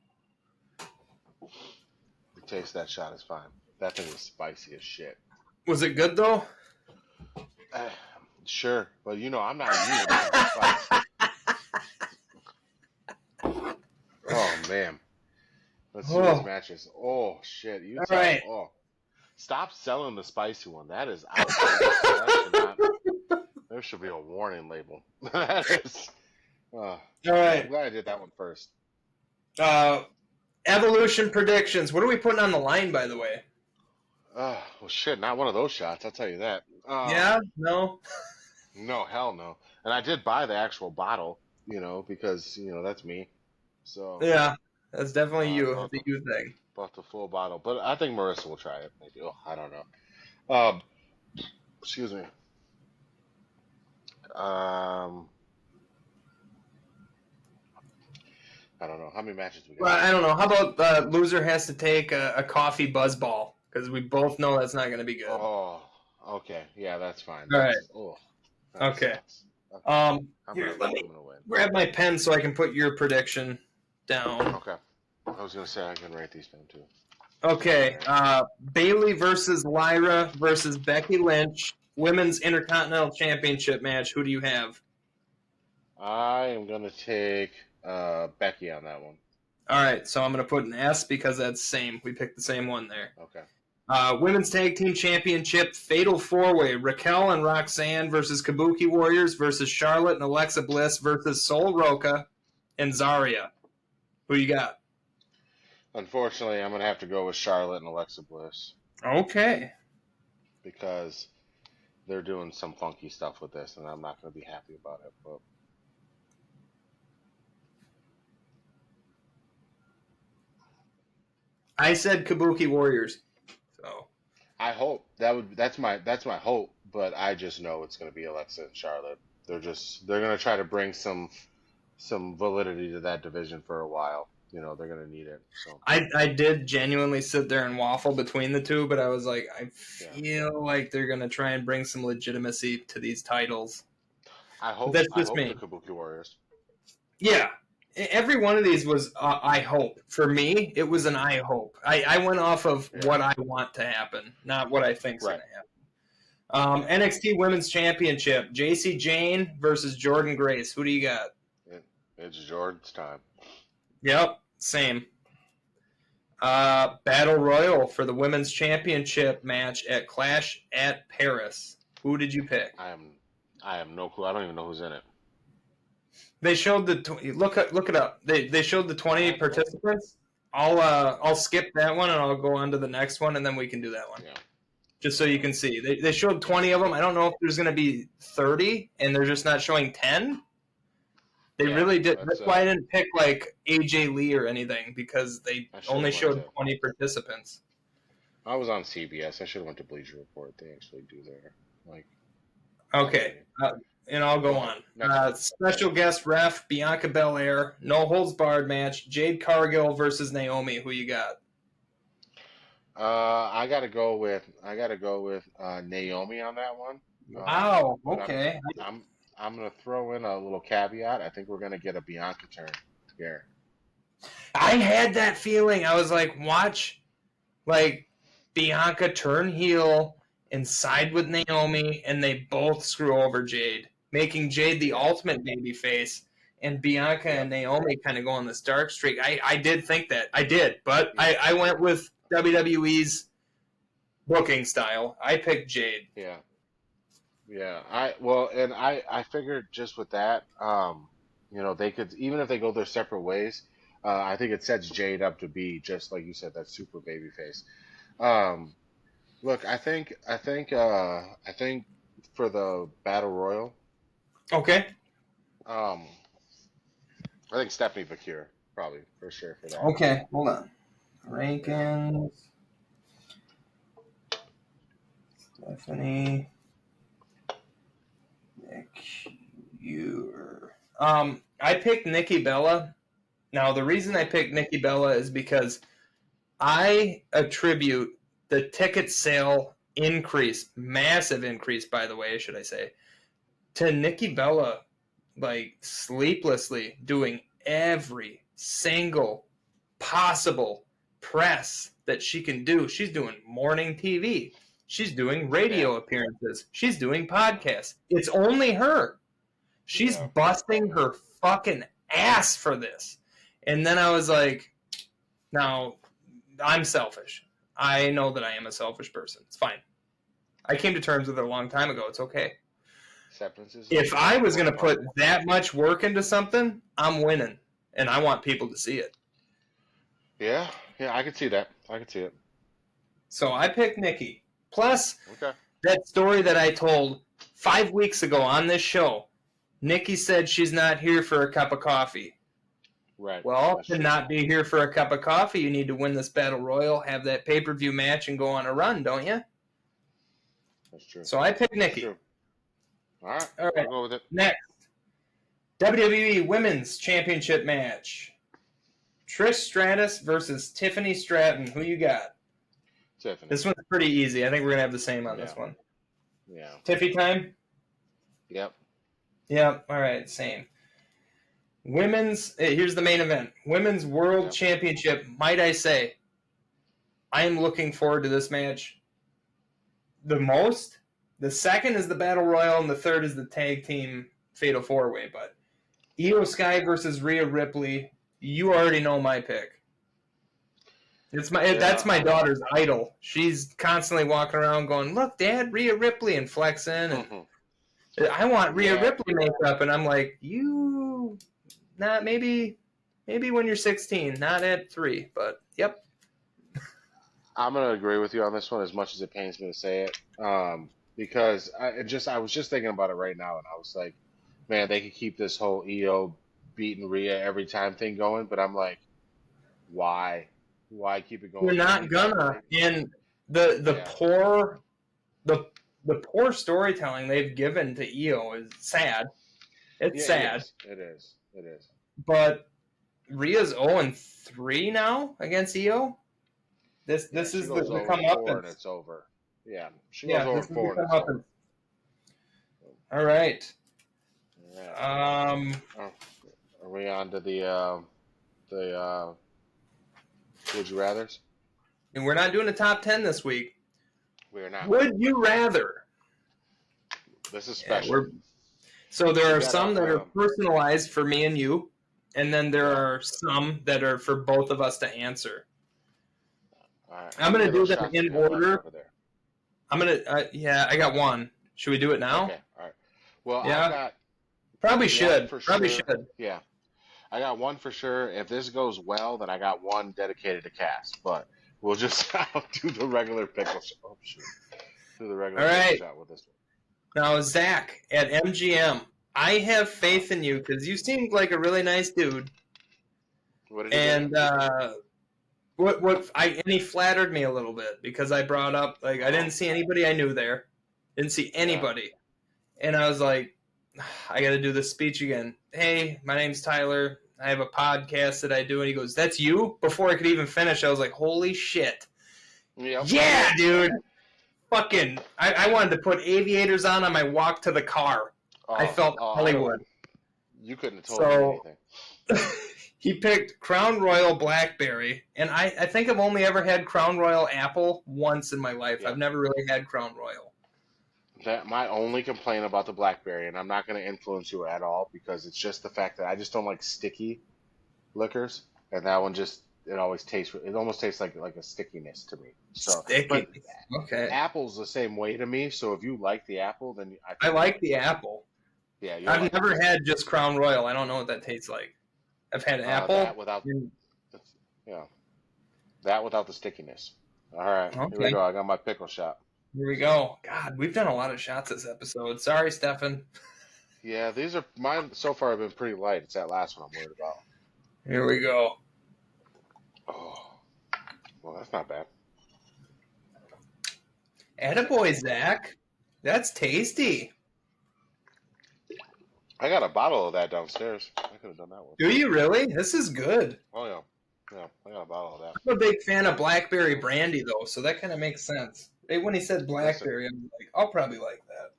Speaker 1: The taste of that shot is fine. That thing was spicy as shit.
Speaker 2: Was it good though?
Speaker 1: Uh, Sure, but I'm not immune to the spice. Oh man, let's do these
Speaker 2: Oh,
Speaker 1: matches. Oh shit, you
Speaker 2: all
Speaker 1: tell.
Speaker 2: right.
Speaker 1: Oh, stop selling the spicy one. That is outrageous. That should not. There should be a warning label. That is.
Speaker 2: All
Speaker 1: Yeah, I'm
Speaker 2: right.
Speaker 1: glad I did that one first.
Speaker 2: Uh, Evolution predictions. What are we putting on the line, by the way?
Speaker 1: Well, shit, not one of those shots. I'll tell you that.
Speaker 2: Yeah? No?
Speaker 1: No, hell no. And I did buy the actual bottle, because that's me. So
Speaker 2: Yeah, that's definitely
Speaker 1: I
Speaker 2: you.
Speaker 1: bought
Speaker 2: It's a
Speaker 1: the
Speaker 2: you thing.
Speaker 1: bought the full bottle, but I think Marissa will try it. Maybe. Oh, I don't know. Excuse me. Um, I don't know how many matches we got.
Speaker 2: Well, I don't know. How about loser has to take a coffee buzz ball? Because we both know that's not going to be good.
Speaker 1: Oh, okay, yeah, that's fine.
Speaker 2: All right.
Speaker 1: That
Speaker 2: Okay.
Speaker 1: sucks. Okay,
Speaker 2: Here, let me
Speaker 1: I'm gonna win.
Speaker 2: grab my pen so I can put your prediction down.
Speaker 1: Okay, I was gonna say I can write these down too.
Speaker 2: Okay. Bailey versus Lyra versus Becky Lynch. Women's Intercontinental Championship match. Who do you have?
Speaker 1: I am gonna take Becky on that one.
Speaker 2: All right, so I'm going to put an S because that's same. We picked the same one there.
Speaker 1: Okay.
Speaker 2: Women's Tag Team Championship, Fatal 4-Way, Raquel and Roxanne versus Kabuki Warriors versus Charlotte and Alexa Bliss versus Sol Roca and Zarya. Who you got?
Speaker 1: Unfortunately, I'm gonna have to go with Charlotte and Alexa Bliss
Speaker 2: Okay.
Speaker 1: because they're doing some funky stuff with this, and I'm not gonna be happy about it. But
Speaker 2: I said Kabuki Warriors. So
Speaker 1: I hope that's my hope, but I just know it's gonna be Alexa and Charlotte. They're gonna try to bring some validity to that division for a while. They're gonna need it. So
Speaker 2: I did genuinely sit there and waffle between the two, but I was like, I
Speaker 1: yeah,
Speaker 2: feel like they're going to try and bring some legitimacy to these titles.
Speaker 1: I
Speaker 2: But
Speaker 1: hope
Speaker 2: that's
Speaker 1: I
Speaker 2: just
Speaker 1: hope the
Speaker 2: me.
Speaker 1: Kabuki Warriors.
Speaker 2: Yeah. Every one of these was I hope. For me, it was an I hope. I went off of
Speaker 1: Yeah,
Speaker 2: what I want to happen, not what I think's going
Speaker 1: right.
Speaker 2: to happen. NXT Women's Championship, JC Jane versus Jordan Grace. Who do you got?
Speaker 1: It's Jordan's time.
Speaker 2: Yep, same. Battle Royal for the Women's Championship match at Clash at Paris. Who did you pick?
Speaker 1: I have no clue. I don't even know who's in it.
Speaker 2: They showed the look it up. They showed the 20 participants. I'll skip that one and I'll go on to the next one and then we can do that one.
Speaker 1: Yeah.
Speaker 2: Just so you can see. They showed 20 of them. I don't know if there's going to be 30 and they're just not showing 10. They really did. That's why I didn't pick like AJ Lee or anything because they only showed 20 participants.
Speaker 1: I was on CBS. I should have went to Bleacher Report. They actually do their
Speaker 2: Okay. And I'll go on. Special guest ref Bianca Belair, no holds barred match. Jade Cargill versus Naomi. Who you got?
Speaker 1: I gotta go with Naomi on that one.
Speaker 2: Wow. Okay.
Speaker 1: I'm gonna throw in a little caveat. I think we're gonna get a Bianca turn here.
Speaker 2: I had that feeling. I was like, watch, like Bianca turn heel and side with Naomi, and they both screw over Jade, making Jade the ultimate baby face, and Bianca and Naomi kind of go on this dark streak. I did think that. I did, but I went with WWE's booking style. I picked Jade.
Speaker 1: Yeah. Yeah. I figured just with that, they could, even if they go their separate ways, I think it sets Jade up to be just like you said, that super baby face. Look, I think for the Battle Royal,
Speaker 2: Okay.
Speaker 1: I think Stephanie Bakir probably for sure for that.
Speaker 2: Okay, hold on. Rankins. Stephanie Bakir. I picked Nikki Bella. Now, the reason I picked Nikki Bella is because I attribute the ticket sale increase, massive increase, by the way, should I say, to Nikki Bella, like, sleeplessly doing every single possible press that she can do. She's doing morning TV. She's doing radio appearances. She's doing podcasts. It's only her. She's busting her fucking ass for this. And then I was like, now, I'm selfish. I know that I am a selfish person. It's fine. I came to terms with it a long time ago. It's okay. If I was going to put that much work into something, I'm winning. And I want people to see it.
Speaker 1: Yeah, I could see that.
Speaker 2: So I picked Nikki. Plus, that story that I told 5 weeks ago on this show, Nikki said she's not here for a cup of coffee.
Speaker 1: Right.
Speaker 2: Well, to not be here for a cup of coffee, you need to win this battle royal, have that pay-per-view match, and go on a run, don't you?
Speaker 1: That's true.
Speaker 2: So I picked Nikki.
Speaker 1: All right.
Speaker 2: I'll
Speaker 1: go with it.
Speaker 2: Next, WWE Women's Championship match. Trish Stratus versus Tiffany Stratton. Who you got?
Speaker 1: Tiffany.
Speaker 2: This one's pretty easy. I think we're going to have the same on this one.
Speaker 1: Yeah.
Speaker 2: Tiffy time?
Speaker 1: Yep.
Speaker 2: Yep. All right. Same. Here's the main event. Women's World Championship, might I say. I am looking forward to this match the most. The second is the Battle Royal, and the third is the Tag Team Fatal 4-Way. But Io Sky versus Rhea Ripley, you already know my pick. That's my daughter's idol. She's constantly walking around going, "Look, Dad, Rhea Ripley," and flexing. And I want Rhea Ripley makeup, and I'm like, you... Not maybe when you're 16, not at 3, but yep.
Speaker 1: I'm gonna agree with you on this one, as much as it pains me to say it, because I was just thinking about it right now, and I was like, man, they could keep this whole EO beating Rhea every time thing going, but I'm like, why keep it going?
Speaker 2: You're not gonna. And the poor storytelling they've given to EO is sad. It's sad.
Speaker 1: It is.
Speaker 2: But Rhea's 0-3 now against EO. This is the comeuppance.
Speaker 1: And it's over. Yeah, she goes 0-4 and it's over.
Speaker 2: All right.
Speaker 1: Yeah. Are we on to the Would You Rathers?
Speaker 2: And we're not doing a top 10 this week.
Speaker 1: We're not.
Speaker 2: Would you rather?
Speaker 1: This is special.
Speaker 2: So there are some that are personalized for me and you, and then there are some that are for both of us to answer. Right. I'm going to do them in order. I'm going to, I got one. Should we do it now?
Speaker 1: Okay, all right. Well,
Speaker 2: yeah.
Speaker 1: I got
Speaker 2: Probably should. Should.
Speaker 1: Yeah. I got one for sure. If this goes well, then I got one dedicated to Cass, but we'll just do the regular pickle shot. Oh, shoot. Do the regular pickle shot with this one.
Speaker 2: Now, Zach, at MGM, I have faith in you because you seemed like a really nice dude.
Speaker 1: What did he do?
Speaker 2: And he flattered me a little bit because I brought up, I didn't see anybody I knew there. Didn't see anybody. Yeah. And I was like, I got to do this speech again. Hey, my name's Tyler. I have a podcast that I do. And he goes, "That's you?" Before I could even finish, I was like, holy shit.
Speaker 1: Yep.
Speaker 2: Yeah, dude. Fucking, I wanted to put aviators on my walk to the car. I felt Hollywood.
Speaker 1: You couldn't have told me anything.
Speaker 2: He picked Crown Royal Blackberry, and I think I've only ever had Crown Royal Apple once in my life. Yeah. I've never really had Crown Royal.
Speaker 1: My only complaint about the Blackberry, and I'm not going to influence you at all, because it's just the fact that I just don't like sticky liquors, and that one it almost tastes like a stickiness to me. So,
Speaker 2: sticky. Okay.
Speaker 1: Apple's the same way to me. So if you like the apple, then
Speaker 2: I like the apple.
Speaker 1: Yeah,
Speaker 2: I've never had just Crown Royal. I don't know what that tastes like. I've had apple.
Speaker 1: That without the stickiness. All right, okay. Here we go. I got my pickle shot.
Speaker 2: Here we go. God, we've done a lot of shots this episode. Sorry, Stefan.
Speaker 1: Yeah, these are mine so far have been pretty light. It's that last one I'm worried about.
Speaker 2: Here we go.
Speaker 1: Oh, well, that's not bad.
Speaker 2: Attaboy, Zach. That's tasty.
Speaker 1: I got a bottle of that downstairs. I could have done that one.
Speaker 2: Do you really? This is good.
Speaker 1: Oh, yeah. Yeah, I got a bottle of that.
Speaker 2: I'm a big fan of blackberry brandy, though, so that kind of makes sense. When he said blackberry, I'm like, I'll probably like that.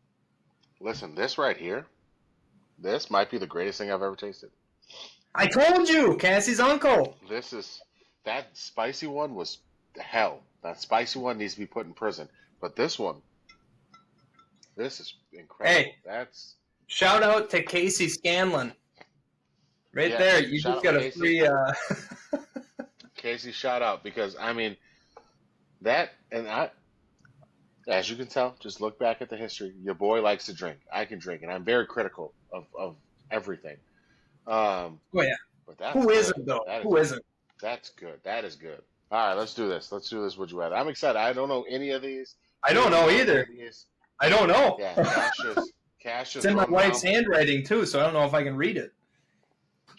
Speaker 1: Listen, this right here, this might be the greatest thing I've ever tasted.
Speaker 2: I told you! Cassie's uncle!
Speaker 1: That spicy one was hell. That spicy one needs to be put in prison. But this is incredible.
Speaker 2: Hey,
Speaker 1: That's
Speaker 2: shout out to Casey Scanlon. Right there. You
Speaker 1: shout
Speaker 2: just
Speaker 1: out
Speaker 2: got a
Speaker 1: Casey.
Speaker 2: free
Speaker 1: Casey, shout out because I mean that, and as you can tell, just look back at the history. Your boy likes to drink. I can drink, and I'm very critical of everything. Um,
Speaker 2: Oh yeah.
Speaker 1: but that's
Speaker 2: Who
Speaker 1: good.
Speaker 2: isn't though?
Speaker 1: That is
Speaker 2: Who isn't?
Speaker 1: that's good. That is good. All right, let's do this. Let's do this. Would you rather? I'm excited. I don't know any of these.
Speaker 2: I don't know either. I don't know.
Speaker 1: Yeah, Cash
Speaker 2: It's
Speaker 1: just
Speaker 2: in my
Speaker 1: run
Speaker 2: wife's
Speaker 1: down.
Speaker 2: handwriting too, so I don't know if I can read it.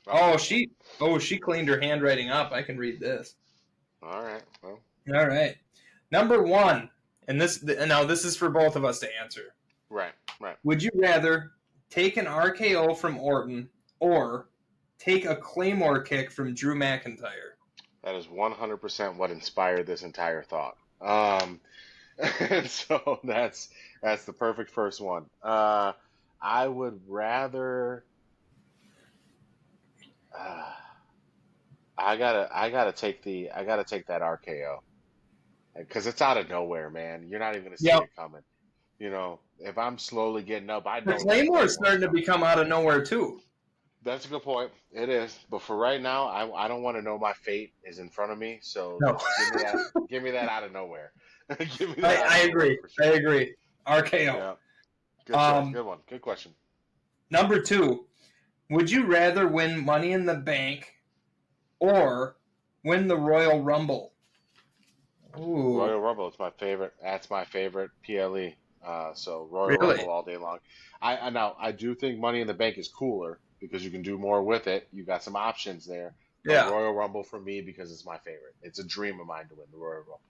Speaker 2: Oh, she cleaned her handwriting up. I can read this.
Speaker 1: All right. Well,
Speaker 2: All right. Number 1, and this is for both of us to answer.
Speaker 1: right.
Speaker 2: Would you rather take an RKO from Orton or take a Claymore kick from Drew McIntyre?
Speaker 1: That is 100% what inspired this entire thought. And so that's the perfect first one. I would rather. I gotta take that RKO because it's out of nowhere, man. You're not even gonna see
Speaker 2: Yep.
Speaker 1: it coming. You know, if I'm slowly getting up, I
Speaker 2: The
Speaker 1: know
Speaker 2: Claymore is starting to become out of nowhere too.
Speaker 1: That's a good point. It is, but for right now, I don't want to know my fate is in front of me. So
Speaker 2: No.
Speaker 1: just give me that out of nowhere. Give me that.
Speaker 2: I agree.
Speaker 1: For sure.
Speaker 2: I agree. RKO.
Speaker 1: Yeah. Good choice. Good one. Good question.
Speaker 2: Number 2, would you rather win Money in the Bank or win the Royal Rumble? Ooh.
Speaker 1: Royal Rumble. It's my favorite. That's my favorite PLE. So Royal
Speaker 2: Really?
Speaker 1: Rumble all day long. I do think Money in the Bank is cooler because you can do more with it. You got some options there. But
Speaker 2: Yeah.
Speaker 1: Royal Rumble for me because it's my favorite. It's a dream of mine to win the Royal Rumble.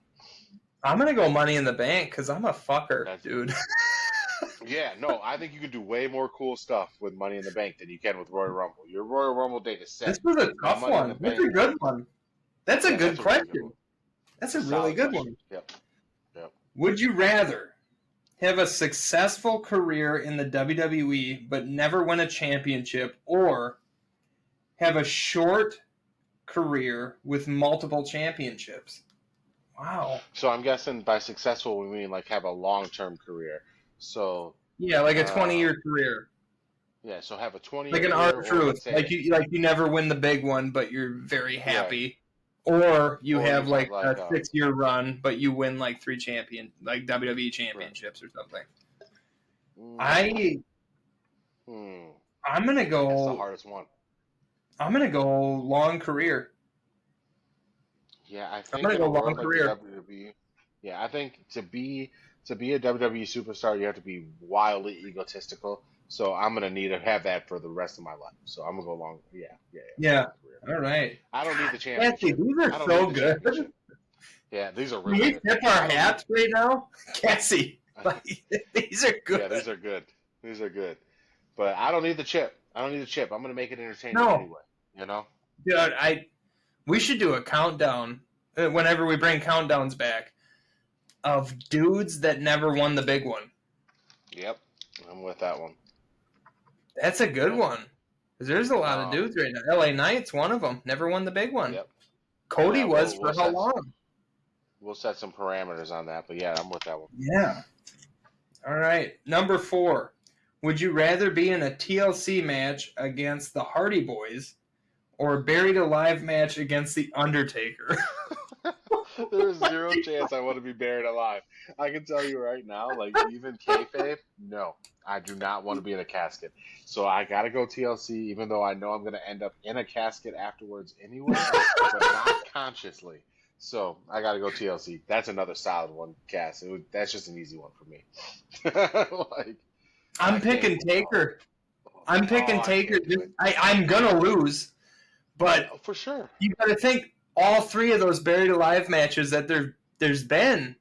Speaker 2: I'm going to go Money in the Bank because I'm a fucker, dude.
Speaker 1: Yeah, no, I think you can do way more cool stuff with Money in the Bank than you can with Royal Rumble. Your Royal Rumble date is set.
Speaker 2: This was a tough one. That's a good one. That's a good question. That's a really good one.
Speaker 1: Yep.
Speaker 2: Would you rather have a successful career in the WWE but never win a championship, or have a short career with multiple championships? Wow.
Speaker 1: So I'm guessing by successful we mean like have a long-term career. So
Speaker 2: yeah, like a 20-year carear.
Speaker 1: Yeah, so have a 20-year
Speaker 2: like an R-Truth. Like you never win the big one, but you're very happy. Right. Or you have like a 6-year run, but you win like 3 WWE championships or something. I'm gonna go.
Speaker 1: That's the hardest one.
Speaker 2: I'm gonna go long career.
Speaker 1: Yeah, I think
Speaker 2: I'm gonna go long career.
Speaker 1: WWE, yeah, I think to be a WWE superstar, you have to be wildly egotistical. So I'm gonna need to have that for the rest of my life. So I'm gonna go long. Yeah.
Speaker 2: All right.
Speaker 1: I don't need the championship.
Speaker 2: Cassie, these are so good.
Speaker 1: Yeah, these are really good.
Speaker 2: Can we tip our hats right now, Cassie? These are good.
Speaker 1: Yeah, these are good. These are good. But I don't need the chip. I'm gonna make it entertaining anyway. You know.
Speaker 2: Dude, we should do a countdown whenever we bring countdowns back of dudes that never won the big one.
Speaker 1: Yep, I'm with that one.
Speaker 2: That's a good one. Because there's a lot of dudes right now. LA Knight's one of them. Never won the big one.
Speaker 1: Yep.
Speaker 2: Cody was for how long?
Speaker 1: We'll set some parameters on that, but yeah, I'm with that one.
Speaker 2: Yeah. All right. Number 4. Would you rather be in a TLC match against the Hardy Boys or a Buried Alive match against The Undertaker?
Speaker 1: There's zero chance I want to be buried alive. I can tell you right now, like even kayfabe, no, I do not want to be in a casket. So I gotta go TLC, even though I know I'm gonna end up in a casket afterwards anyway, but not consciously. So I gotta go TLC. That's another solid one, Cass. That's just an easy one for me.
Speaker 2: I'm picking Taker. I'm picking Taker. I'm gonna lose, but
Speaker 1: for sure,
Speaker 2: you gotta think. All 3 of those Buried Alive matches that there's been,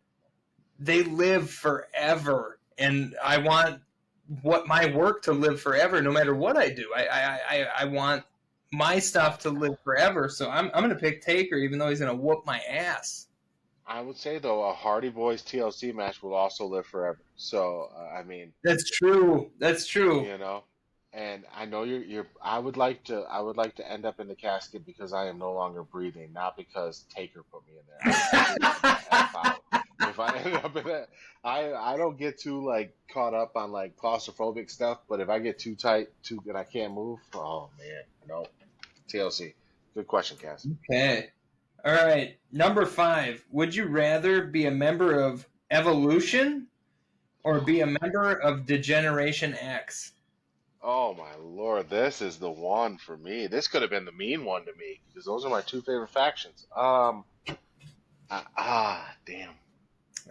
Speaker 2: they live forever, and I want my work to live forever, no matter what I do. I want my stuff to live forever, so I'm gonna pick Taker, even though he's gonna whoop my ass.
Speaker 1: I would say though, a Hardy Boys TLC match will also live forever. So I mean,
Speaker 2: that's true. That's true.
Speaker 1: You know. And I know you're. I would like to end up in the casket because I am no longer breathing, not because Taker put me in there. If I end up in that, I don't get too like caught up on like claustrophobic stuff, but if I get too tight, too and I can't move, oh man, no. TLC. Good question, Cass.
Speaker 2: Okay. All right. Number 5. Would you rather be a member of Evolution or be a member of Degeneration X?
Speaker 1: Oh my Lord, this is the one for me. This could have been the mean one to me because those are my two favorite factions. Damn.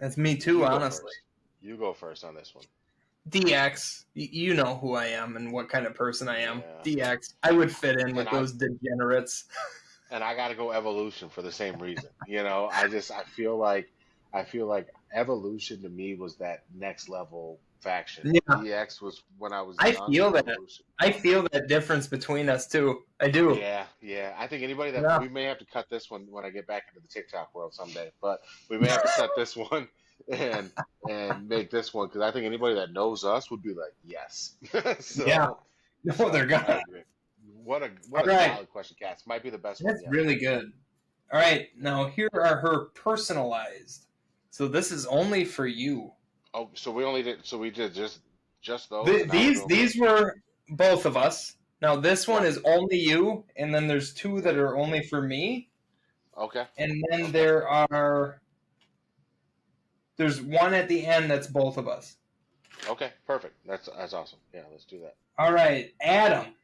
Speaker 2: That's me too,
Speaker 1: You go
Speaker 2: honestly.
Speaker 1: first. You go first on this one.
Speaker 2: DX, you know who I am and what kind of person I am.
Speaker 1: Yeah.
Speaker 2: DX, I would fit in
Speaker 1: And
Speaker 2: with
Speaker 1: I
Speaker 2: those degenerates.
Speaker 1: and I got to go evolution for the same reason. I feel like evolution to me was that next level faction.
Speaker 2: Yeah,
Speaker 1: DX was when I was
Speaker 2: I
Speaker 1: young.
Speaker 2: feel that.
Speaker 1: Evolution.
Speaker 2: I feel that difference between us too. I do.
Speaker 1: Yeah, yeah. I think anybody that
Speaker 2: Yeah.
Speaker 1: we may have to cut this one when I get back into the TikTok world someday, but we may have to cut this one and make this one because I think anybody that knows us would be like, yes.
Speaker 2: Yeah.
Speaker 1: so
Speaker 2: No, they're
Speaker 1: I
Speaker 2: gonna.
Speaker 1: agree. What
Speaker 2: All
Speaker 1: a
Speaker 2: right.
Speaker 1: solid question, Cass. Might be the best one
Speaker 2: That's
Speaker 1: yet.
Speaker 2: really good. All right. Now here are her personalized. So this is only for you.
Speaker 1: Oh, so we did just those, and now we're doing
Speaker 2: These
Speaker 1: personal.
Speaker 2: were both of us. Now this one
Speaker 1: Yep.
Speaker 2: is only you, and then there's 2 that are only for me,
Speaker 1: Okay.
Speaker 2: and then
Speaker 1: Okay.
Speaker 2: there's one at the end that's both of us.
Speaker 1: Okay. Perfect. That's awesome. Yeah, let's do that.
Speaker 2: All right, Adam.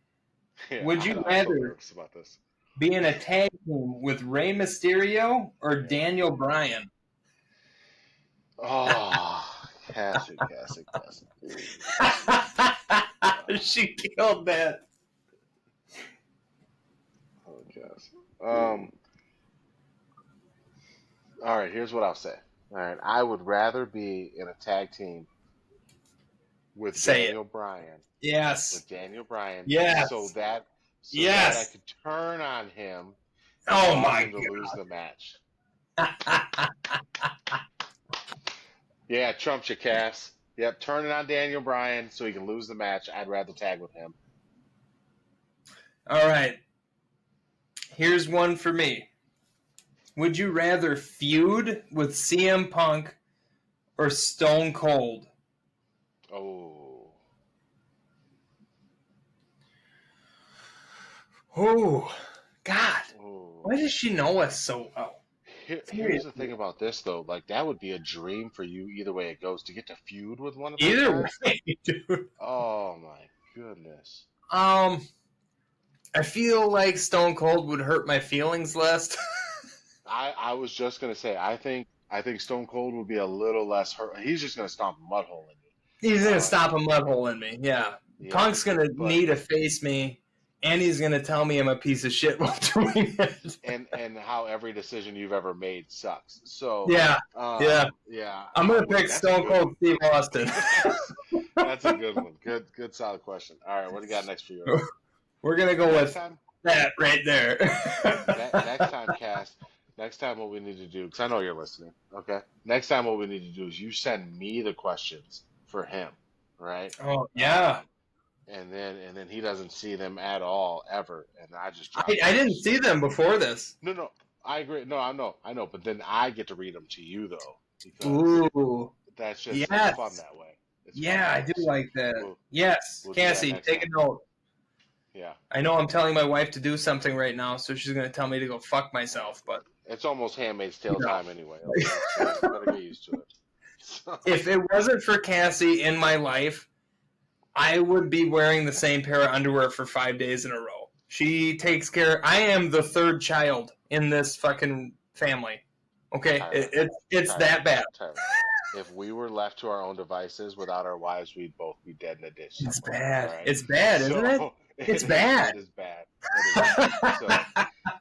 Speaker 1: Yeah,
Speaker 2: Would you
Speaker 1: I'm so
Speaker 2: rather
Speaker 1: nervous about this.
Speaker 2: be in a tag team with Rey Mysterio or
Speaker 1: Yeah.
Speaker 2: Daniel Bryan?
Speaker 1: Oh, Cassie.
Speaker 2: She killed that.
Speaker 1: Oh, Cassie. All right. Here's what I'll say. All right. I would rather be in a tag team with
Speaker 2: Say it.
Speaker 1: Daniel Bryan,
Speaker 2: Yes. Yes.
Speaker 1: so that I
Speaker 2: Yes.
Speaker 1: could turn on him and
Speaker 2: Oh
Speaker 1: cause
Speaker 2: my
Speaker 1: him to lose the match.
Speaker 2: God.
Speaker 1: Yeah, Trump's your Cass. Yep, turn it on Daniel Bryan so he can lose the match. I'd rather tag with him.
Speaker 2: All right. Here's one for me. Would you rather feud with CM Punk or Stone Cold?
Speaker 1: Oh,
Speaker 2: Oh, God.
Speaker 1: oh.
Speaker 2: Why does she know us so well?
Speaker 1: Here's the
Speaker 2: Seriously.
Speaker 1: thing about this though. Like that would be a dream for you either way it goes to get to feud with one of those
Speaker 2: Either
Speaker 1: guys.
Speaker 2: way, dude.
Speaker 1: Oh my goodness.
Speaker 2: Um, I feel like Stone Cold would hurt my feelings less.
Speaker 1: I was just gonna say I think Stone Cold would be a little less hurt. He's just gonna stomp a mud hole in
Speaker 2: He's
Speaker 1: you.
Speaker 2: gonna stop a mud hole in me. Yeah,
Speaker 1: Yeah,
Speaker 2: Punk's gonna
Speaker 1: but
Speaker 2: need to face me, and he's gonna tell me I'm a piece of shit while doing it.
Speaker 1: and how every decision you've ever made sucks. So
Speaker 2: Yeah, yeah.
Speaker 1: yeah,
Speaker 2: I'm
Speaker 1: I'm
Speaker 2: gonna
Speaker 1: with you.
Speaker 2: pick
Speaker 1: That's a
Speaker 2: Stone
Speaker 1: good
Speaker 2: Cold
Speaker 1: one.
Speaker 2: Steve Austin.
Speaker 1: That's a good one. Good solid question. All right, what do you got next for you?
Speaker 2: We're gonna go
Speaker 1: Next
Speaker 2: with
Speaker 1: time,
Speaker 2: that right there.
Speaker 1: next time, Cass. Next time, what we need to do, because I know you're listening. Okay. Next time, what we need to do is you send me the questions for him, right?
Speaker 2: Oh yeah.
Speaker 1: And then he doesn't see them at all ever, and I just drop
Speaker 2: I
Speaker 1: them.
Speaker 2: didn't see them before this.
Speaker 1: No, I agree. No, I know, but then I get to read them to you though, because
Speaker 2: Ooh.
Speaker 1: it's
Speaker 2: Yes.
Speaker 1: fun that way. It's fun
Speaker 2: Yeah,
Speaker 1: that
Speaker 2: I
Speaker 1: way.
Speaker 2: do
Speaker 1: So
Speaker 2: like that.
Speaker 1: we'll
Speaker 2: Yes,
Speaker 1: do that
Speaker 2: Cassie,
Speaker 1: next
Speaker 2: take a
Speaker 1: time.
Speaker 2: note.
Speaker 1: Yeah,
Speaker 2: I know I'm telling my wife to do something right now, so she's gonna tell me to go fuck myself. But
Speaker 1: it's almost Handmaid's
Speaker 2: you
Speaker 1: Tale
Speaker 2: know,
Speaker 1: time anyway. Okay, so you better get used to it. So,
Speaker 2: if it wasn't for Cassie in my life, I would be wearing the same pair of underwear for 5 days in a row. She takes care. I am the third child in this fucking family. Okay,
Speaker 1: Tyler,
Speaker 2: it's
Speaker 1: Tyler,
Speaker 2: that bad.
Speaker 1: Tyler. If we were left to our own devices without our wives, we'd both be dead in a ditch
Speaker 2: It's
Speaker 1: somewhere.
Speaker 2: bad.
Speaker 1: All right.
Speaker 2: It's bad, isn't it?
Speaker 1: So
Speaker 2: It's bad.
Speaker 1: It is bad. It is bad.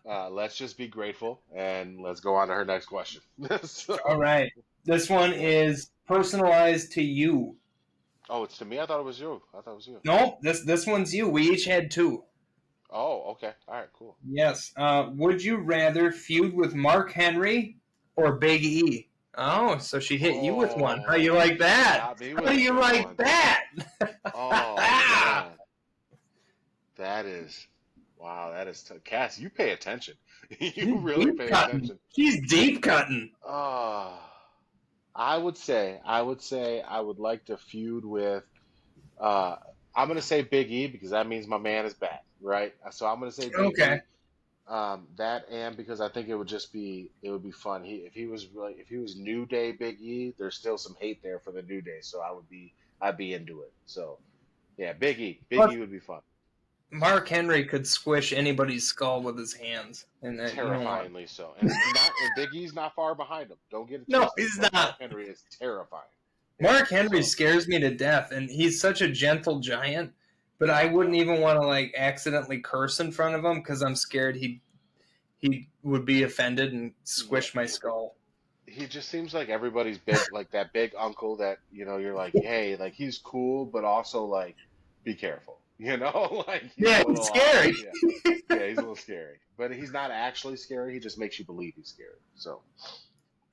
Speaker 1: So let's just be grateful and let's go on to her next question. So,
Speaker 2: All right. This one is personalized to you.
Speaker 1: oh, it's to me. I thought it was you. I thought it was you.
Speaker 2: No, this one's you. We each had 2.
Speaker 1: Oh, okay. All right, cool.
Speaker 2: Yes. Would you rather feud with Mark Henry or Big E? Oh, so she hit you with one. How you like
Speaker 1: She
Speaker 2: that?
Speaker 1: got me
Speaker 2: How
Speaker 1: with
Speaker 2: do
Speaker 1: a
Speaker 2: you
Speaker 1: good
Speaker 2: like
Speaker 1: one.
Speaker 2: that?
Speaker 1: Oh man, that is wow. That is Cass. You pay attention. You really
Speaker 2: Deep
Speaker 1: pay
Speaker 2: cutting.
Speaker 1: attention.
Speaker 2: She's deep cutting.
Speaker 1: Oh, I would like to feud with. Uh, I'm gonna say Big E because that means my man is back, right? So I'm gonna say Big
Speaker 2: Okay.
Speaker 1: E. That and because I think it would be fun. If he was New Day Big E, there's still some hate there for the New Day, so I'd be into it. So yeah, Big
Speaker 2: Plus,
Speaker 1: E would be fun.
Speaker 2: Mark Henry could squish anybody's skull with his hands, and you don't want.
Speaker 1: Terrifyingly so. And Big E's not far behind him. Don't get it
Speaker 2: No,
Speaker 1: twisted.
Speaker 2: he's
Speaker 1: But Mark
Speaker 2: not.
Speaker 1: Henry is terrifying. Yeah.
Speaker 2: Mark Henry
Speaker 1: So
Speaker 2: scares me to death, and he's such a gentle giant. But I
Speaker 1: yeah.
Speaker 2: wouldn't even want to like accidentally curse in front of him because I'm scared he would be offended and
Speaker 1: Yeah.
Speaker 2: squish my skull.
Speaker 1: He just seems like everybody's big, like that big uncle that, you're like, hey, like he's cool, but also like, be careful. Like he's a
Speaker 2: Yeah, he's
Speaker 1: little,
Speaker 2: scary.
Speaker 1: yeah, yeah, he's a little scary. But he's not actually scary. He just makes you believe he's scary. So,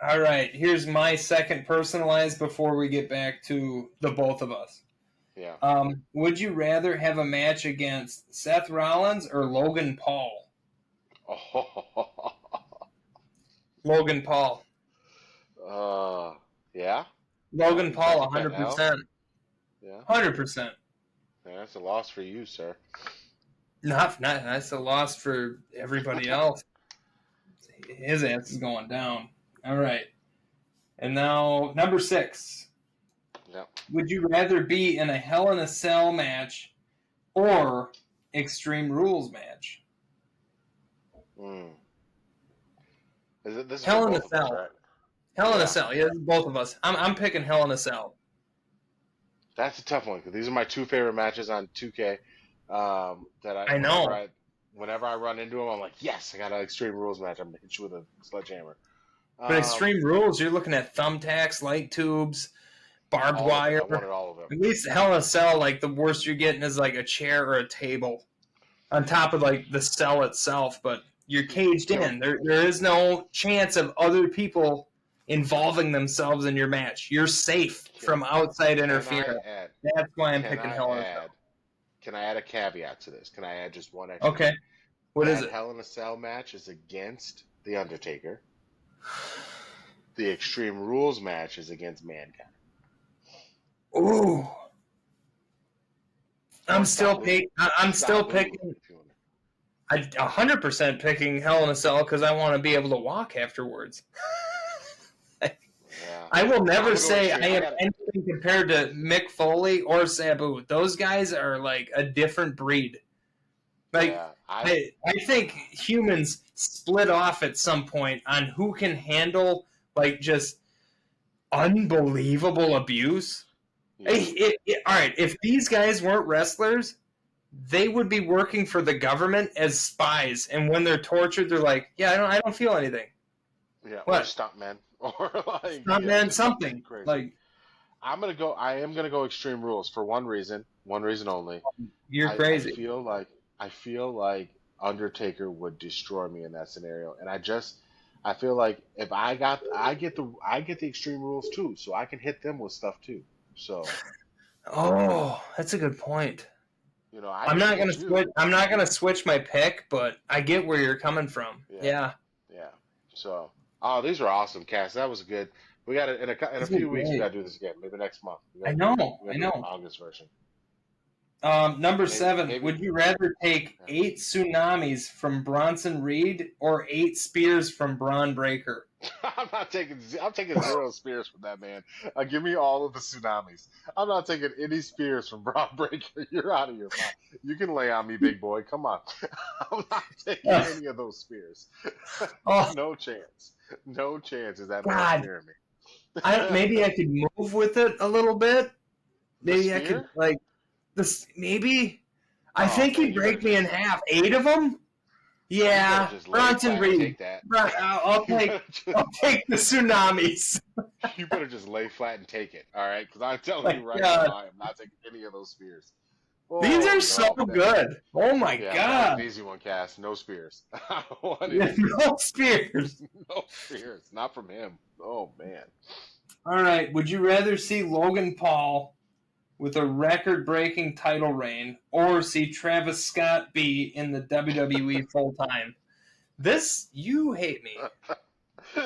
Speaker 2: All right, here's my second personalized before we get back to the both of us.
Speaker 1: yeah.
Speaker 2: Would you rather have a match against Seth Rollins or Logan Paul? Logan Paul.
Speaker 1: Yeah.
Speaker 2: Logan
Speaker 1: You trying
Speaker 2: Paul,
Speaker 1: to take that L?
Speaker 2: 100%.
Speaker 1: Yeah.
Speaker 2: 100%.
Speaker 1: Yeah, that's a loss for you, sir.
Speaker 2: Not that's a loss for everybody else. His ass is going down. All right. And now, number 6.
Speaker 1: Yeah.
Speaker 2: Would you rather be in a Hell in a Cell match or Extreme Rules match?
Speaker 1: Mm. This is for
Speaker 2: Hell in a
Speaker 1: both of us,
Speaker 2: Cell.
Speaker 1: right?
Speaker 2: Hell in a
Speaker 1: Yeah.
Speaker 2: Cell. Yeah, both of us. I'm picking Hell in a Cell.
Speaker 1: That's a tough one because these are my two favorite matches on 2K. That
Speaker 2: I know.
Speaker 1: whenever I run into them, I'm like, yes, I got an Extreme Rules match. I'm gonna hit you with a sledgehammer.
Speaker 2: But
Speaker 1: Um,
Speaker 2: Extreme Rules, you're looking at thumbtacks, light tubes, barbed
Speaker 1: all of it.
Speaker 2: wire.
Speaker 1: I wanted all of them.
Speaker 2: At least Hell in a Cell, like the worst you're getting is like a chair or a table on top of like the cell itself, but you're caged
Speaker 1: Can
Speaker 2: in. There is no chance of other people involving themselves in your match. You're safe
Speaker 1: can
Speaker 2: from outside
Speaker 1: can I
Speaker 2: interference.
Speaker 1: add?
Speaker 2: That's why I'm
Speaker 1: Can
Speaker 2: picking
Speaker 1: I
Speaker 2: Hell in a
Speaker 1: add? Can I add a caveat to this? Can I add just one
Speaker 2: Cell.
Speaker 1: extra
Speaker 2: Okay,
Speaker 1: thing?
Speaker 2: what is
Speaker 1: That
Speaker 2: it?
Speaker 1: Hell in a Cell match is against The Undertaker. The Extreme Rules match is against Mankind.
Speaker 2: Ooh, I'm
Speaker 1: Or
Speaker 2: still
Speaker 1: Sabu.
Speaker 2: pick. I'm still
Speaker 1: Sabu,
Speaker 2: picking.
Speaker 1: if you want.
Speaker 2: I 100% picking Hell in a Cell because I want to be able to walk afterwards.
Speaker 1: Yeah.
Speaker 2: I will
Speaker 1: I'm
Speaker 2: never
Speaker 1: gonna go
Speaker 2: say I
Speaker 1: extreme.
Speaker 2: am anything compared to Mick Foley or Sabu. Those guys are like a different breed. Like
Speaker 1: Yeah.
Speaker 2: I think humans split off at some point on who can handle like just unbelievable abuse.
Speaker 1: Yeah.
Speaker 2: All right, if these guys weren't wrestlers, they would be working for the government as spies, and when they're tortured, they're like, "Yeah, I don't feel anything."
Speaker 1: Yeah. Or
Speaker 2: What?
Speaker 1: stuntmen. Or like, yeah,
Speaker 2: Stuntman,
Speaker 1: just something
Speaker 2: something
Speaker 1: crazy.
Speaker 2: like
Speaker 1: I am gonna go Extreme Rules for one reason only.
Speaker 2: you're
Speaker 1: I
Speaker 2: crazy.
Speaker 1: feel like Undertaker would destroy me in that scenario, and I feel like if I get the Extreme Rules too, so I can hit them with stuff too. So
Speaker 2: Oh, that's a good point.
Speaker 1: I
Speaker 2: I'm
Speaker 1: can
Speaker 2: not gonna
Speaker 1: hit you.
Speaker 2: switch. I'm not gonna switch my pick, but I get where you're coming from.
Speaker 1: Yeah,
Speaker 2: Yeah,
Speaker 1: yeah. So these are awesome, Cass. That was good. We got to in a
Speaker 2: this is
Speaker 1: few weeks. We
Speaker 2: great.
Speaker 1: got to do this again. Maybe next month.
Speaker 2: I know.
Speaker 1: We got
Speaker 2: I
Speaker 1: to do an
Speaker 2: know.
Speaker 1: August version.
Speaker 2: Number
Speaker 1: Maybe
Speaker 2: 7.
Speaker 1: maybe.
Speaker 2: Would you rather take 8 tsunamis from Bronson Reed or 8 spears from Braun Breaker?
Speaker 1: I'm taking 0 spears from that man. Give me all of the tsunamis. I'm not taking any spears from Braun Breaker. You're out of your mind. You can lay on me, big boy. Come on. I'm not taking any of those spears.
Speaker 2: Oh
Speaker 1: No chance. No chance is that man
Speaker 2: God!
Speaker 1: spearing me.
Speaker 2: Maybe I could move with it a little bit.
Speaker 1: The
Speaker 2: Maybe I could
Speaker 1: spear?
Speaker 2: like this. Maybe I
Speaker 1: Oh
Speaker 2: think
Speaker 1: man,
Speaker 2: he'd
Speaker 1: you better
Speaker 2: break me in
Speaker 1: just
Speaker 2: half. 8 of them. Yeah,
Speaker 1: just lay
Speaker 2: Bronson
Speaker 1: flat and
Speaker 2: Reed.
Speaker 1: take that.
Speaker 2: I'll
Speaker 1: You
Speaker 2: take.
Speaker 1: better
Speaker 2: I'll take the tsunamis.
Speaker 1: you better just lay flat and take it. All right, because I'm telling
Speaker 2: My
Speaker 1: you right
Speaker 2: God,
Speaker 1: now, I am not taking any of those spears.
Speaker 2: these
Speaker 1: Oh
Speaker 2: are so
Speaker 1: no,
Speaker 2: good. Oh my
Speaker 1: yeah, that was an
Speaker 2: God,
Speaker 1: easy one, Cass. No spears. I don't want any
Speaker 2: no
Speaker 1: spears.
Speaker 2: spears.
Speaker 1: No spears. Not from him. Oh man.
Speaker 2: All right, would you rather see Logan Paul with a record-breaking title reign, or see Travis Scott be in the WWE full time? You hate me.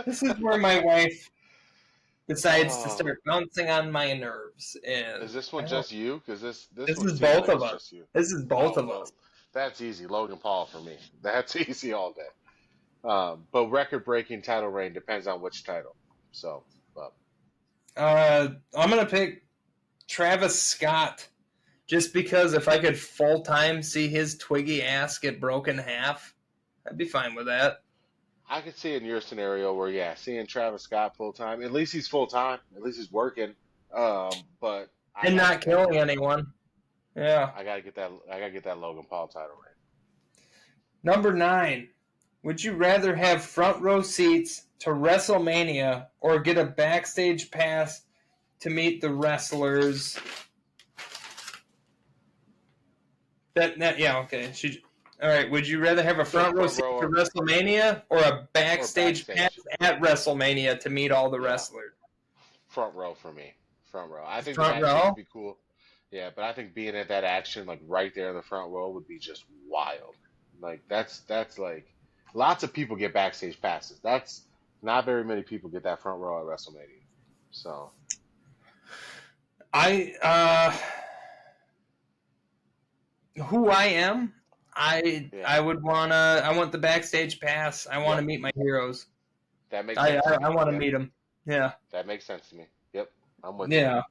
Speaker 2: This is where my wife decides to start bouncing on my nerves. And
Speaker 1: is this one just you? Because this
Speaker 2: this
Speaker 1: one
Speaker 2: is
Speaker 1: seems
Speaker 2: both
Speaker 1: like
Speaker 2: of
Speaker 1: it's
Speaker 2: us.
Speaker 1: just you.
Speaker 2: This is both
Speaker 1: Oh
Speaker 2: of us.
Speaker 1: well, that's easy. Logan Paul for me. That's easy all day. But record-breaking title reign depends on which title. So, but
Speaker 2: I'm gonna pick Travis Scott just because if I could full time see his twiggy ass get broken in half, I'd be fine with that.
Speaker 1: I could see in your scenario where, yeah, seeing Travis Scott full time. At least he's full time. At least he's working. But I
Speaker 2: And
Speaker 1: gotta
Speaker 2: not
Speaker 1: get that
Speaker 2: killing
Speaker 1: Logan.
Speaker 2: anyone. Yeah.
Speaker 1: I gotta get that. I gotta get that Logan Paul title reign.
Speaker 2: Number 9. Would you rather have front row seats to WrestleMania or get a backstage pass to meet the wrestlers? Okay. All right. Would you rather have a
Speaker 1: So
Speaker 2: front row
Speaker 1: front
Speaker 2: seat
Speaker 1: row
Speaker 2: to WrestleMania or a
Speaker 1: or
Speaker 2: backstage pass
Speaker 1: backstage.
Speaker 2: at WrestleMania to meet all the
Speaker 1: Yeah,
Speaker 2: wrestlers?
Speaker 1: front row for me. Front row. I think the
Speaker 2: Front
Speaker 1: backstage would
Speaker 2: row?
Speaker 1: be cool. Yeah, but I think being at that action, like right there in the front row, would be just wild. Like that's like lots of people get backstage passes. That's not very many people get that front row at WrestleMania. So
Speaker 2: I who I am,
Speaker 1: yeah,
Speaker 2: I want the backstage pass. I want to
Speaker 1: yep,
Speaker 2: meet my heroes.
Speaker 1: that makes
Speaker 2: I
Speaker 1: sense to
Speaker 2: I, I
Speaker 1: me.
Speaker 2: want to
Speaker 1: Yep,
Speaker 2: meet them. Yeah.
Speaker 1: that makes sense to me. Yep, I'm with you.
Speaker 2: Yeah.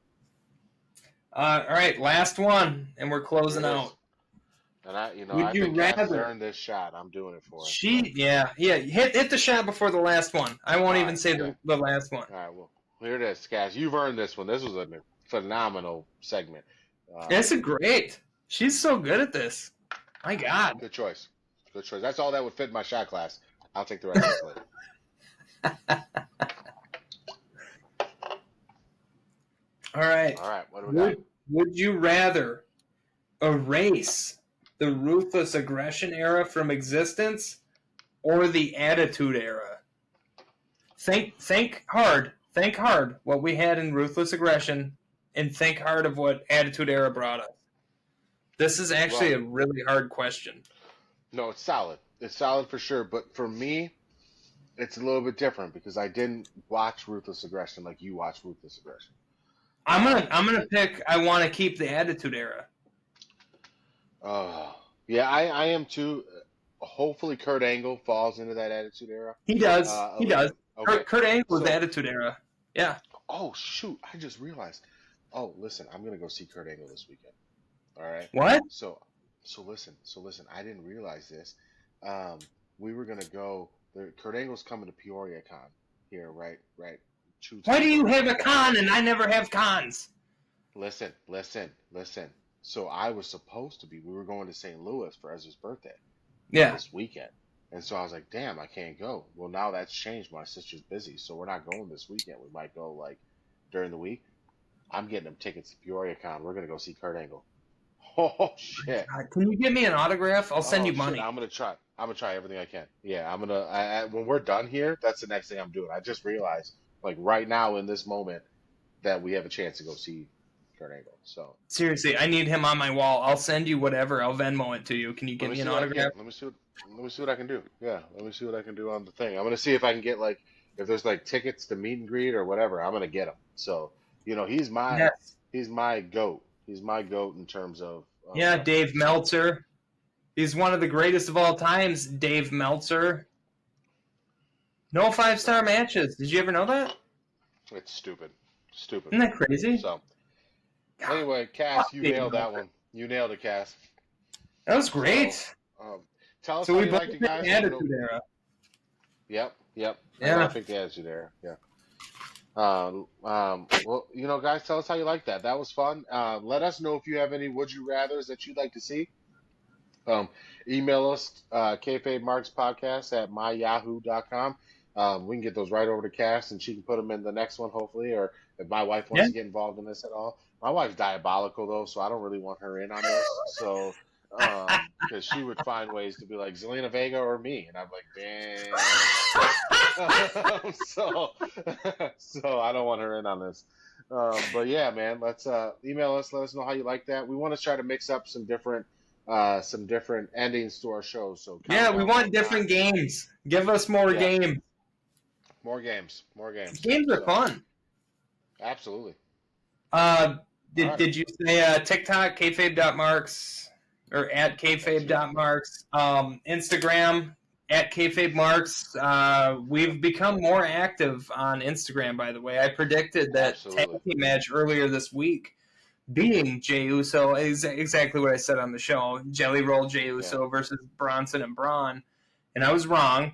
Speaker 2: All right, last one, and we're
Speaker 1: Here
Speaker 2: closing
Speaker 1: it is.
Speaker 2: out.
Speaker 1: And
Speaker 2: Would
Speaker 1: I
Speaker 2: you
Speaker 1: think Cass has
Speaker 2: rather?
Speaker 1: earned this shot. I'm doing it for her. So
Speaker 2: Yeah. Hit the shot before the last one. I
Speaker 1: all
Speaker 2: won't even
Speaker 1: right,
Speaker 2: say
Speaker 1: okay.
Speaker 2: the last one.
Speaker 1: All right, well, here it is, Cass. You've earned this one. This was a phenomenal segment.
Speaker 2: This is great. She's so good at this. My God.
Speaker 1: Good choice. Good choice. That's all that would fit in my shot glass. I'll take the rest of this later.
Speaker 2: All right.
Speaker 1: All right, what do we got?
Speaker 2: Would you rather erase the ruthless aggression era from existence or the attitude era? Think hard. Think hard what we had in ruthless aggression, and think hard of what attitude era brought us. This is actually
Speaker 1: Well,
Speaker 2: a really hard question.
Speaker 1: no, it's solid. It's solid for sure. But for me, it's a little bit different because I didn't watch Ruthless Aggression like you watched Ruthless Aggression.
Speaker 2: I'm gonna pick. I want to keep the attitude era.
Speaker 1: Yeah, I am too. Hopefully, Kurt Angle falls into that Attitude Era.
Speaker 2: He does.
Speaker 1: A
Speaker 2: He
Speaker 1: little
Speaker 2: does.
Speaker 1: bit. Okay.
Speaker 2: Kurt Angle's
Speaker 1: So,
Speaker 2: attitude era. Yeah.
Speaker 1: oh shoot, I just realized. Oh, listen, I'm gonna go see Kurt Angle this weekend. All right.
Speaker 2: What?
Speaker 1: So, so listen. I didn't realize this. Um, we were gonna go. Kurt Angle's coming to Peoria Con here, right.
Speaker 2: Why do you have a
Speaker 1: Right.
Speaker 2: con and I never have cons?
Speaker 1: Listen. So I was supposed to be. We were going to St. Louis for Ezra's birthday
Speaker 2: Yeah.
Speaker 1: this weekend, and so I was like, "Damn, I can't go." Well, now that's changed. My sister's busy, so we're not going this weekend. We might go like during the week. I'm getting them tickets to Peoria Con. We're gonna go see Kurt Angle. Oh shit!
Speaker 2: God, can you give me an autograph? I'll send
Speaker 1: Oh
Speaker 2: you
Speaker 1: shit!
Speaker 2: money.
Speaker 1: I'm gonna try. I'm gonna try everything I can. Yeah, I'm gonna. When we're done here, that's the next thing I'm doing. I just realized, like right now in this moment, that we have a chance to go see Kurt Angle. So
Speaker 2: Seriously, I need him on my wall. I'll send you whatever. I'll Venmo it to you. Can you
Speaker 1: let
Speaker 2: give
Speaker 1: me
Speaker 2: me
Speaker 1: see
Speaker 2: an
Speaker 1: what I can.
Speaker 2: autograph?
Speaker 1: Let me see what I can do. Yeah, let me see what I can do on the thing. I'm gonna see if I can get like if there's like tickets to meet and greet or whatever. I'm gonna get them. So
Speaker 2: Yes.
Speaker 1: he's my goat. He's my goat in terms of
Speaker 2: Yeah, Dave
Speaker 1: wrestling. So
Speaker 2: Meltzer. He's one of the greatest of all times, Dave Meltzer. No 5-star
Speaker 1: so
Speaker 2: matches. Did you ever know that?
Speaker 1: it's stupid.
Speaker 2: Isn't that crazy?
Speaker 1: So
Speaker 2: God,
Speaker 1: anyway, Cass,
Speaker 2: fuck
Speaker 1: you
Speaker 2: Dave
Speaker 1: nailed that
Speaker 2: Meltzer.
Speaker 1: one. You nailed it, Cass.
Speaker 2: That was
Speaker 1: So
Speaker 2: great.
Speaker 1: um, tell us
Speaker 2: So
Speaker 1: how
Speaker 2: we
Speaker 1: you
Speaker 2: both
Speaker 1: liked it,
Speaker 2: picked
Speaker 1: guys.
Speaker 2: the Attitude Era.
Speaker 1: Yep. I
Speaker 2: Yeah.
Speaker 1: gotta pick the attitude there. Yeah. Well, guys, tell us how you like that. That was fun. Let us know if you have any would you rather's that you'd like to see. Um, email us, kayfabemarkspodcast at myyahoo.com. We can get those right over to Cass and she can put them in the next one, hopefully, or if my wife
Speaker 2: Yeah.
Speaker 1: wants to get involved in this at all. My wife's diabolical, though, so I don't really want her in on this. So, because she would find ways to be like Zelina Vega or me, and I'm like, damn. so, so I don't want her in on this. But yeah, man, let's email us. Let us know how you like that. We want to try to mix up some different endings to our shows. So
Speaker 2: Yeah, we
Speaker 1: countdown
Speaker 2: want
Speaker 1: or
Speaker 2: different
Speaker 1: not.
Speaker 2: games. Give us more
Speaker 1: Yeah,
Speaker 2: games.
Speaker 1: more games.
Speaker 2: Games are
Speaker 1: So
Speaker 2: fun.
Speaker 1: Absolutely.
Speaker 2: Uh,
Speaker 1: All right.
Speaker 2: did you say TikTok kayfabe.marks or at
Speaker 1: That's me.
Speaker 2: kayfabe.marks? Instagram at kayfabe.marks. We've become more active on Instagram. By the way, I predicted that tag
Speaker 1: Absolutely.
Speaker 2: team match earlier this week being Jey Uso is exactly what I said on the show. Jelly Roll Jey
Speaker 1: Yeah.
Speaker 2: Uso versus Bronson and Braun, and I was wrong.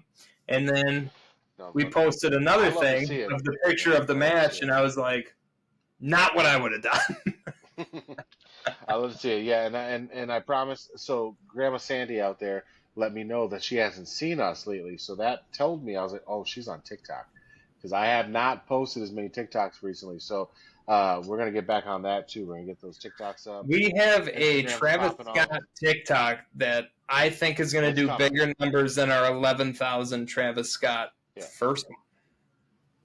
Speaker 2: And then
Speaker 1: No,
Speaker 2: we
Speaker 1: but
Speaker 2: posted
Speaker 1: I
Speaker 2: another
Speaker 1: love to
Speaker 2: thing
Speaker 1: see it.
Speaker 2: of the picture
Speaker 1: Yeah,
Speaker 2: of the
Speaker 1: I love to see
Speaker 2: match,
Speaker 1: it.
Speaker 2: and I was like, not what I would have done.
Speaker 1: I love to see it. Yeah, and I promise. So Grandma Sandy out there let me know that she hasn't seen us lately. So that told me I was like, oh, she's on TikTok because I have not posted as many TikToks recently. So we're gonna get back on that too. We're gonna get those TikToks up.
Speaker 2: We have a
Speaker 1: Instagram's
Speaker 2: Travis
Speaker 1: popping off.
Speaker 2: Scott TikTok that I think is going to
Speaker 1: It's
Speaker 2: do
Speaker 1: coming.
Speaker 2: bigger numbers than our 11,000 Travis Scott
Speaker 1: Yeah,
Speaker 2: first one.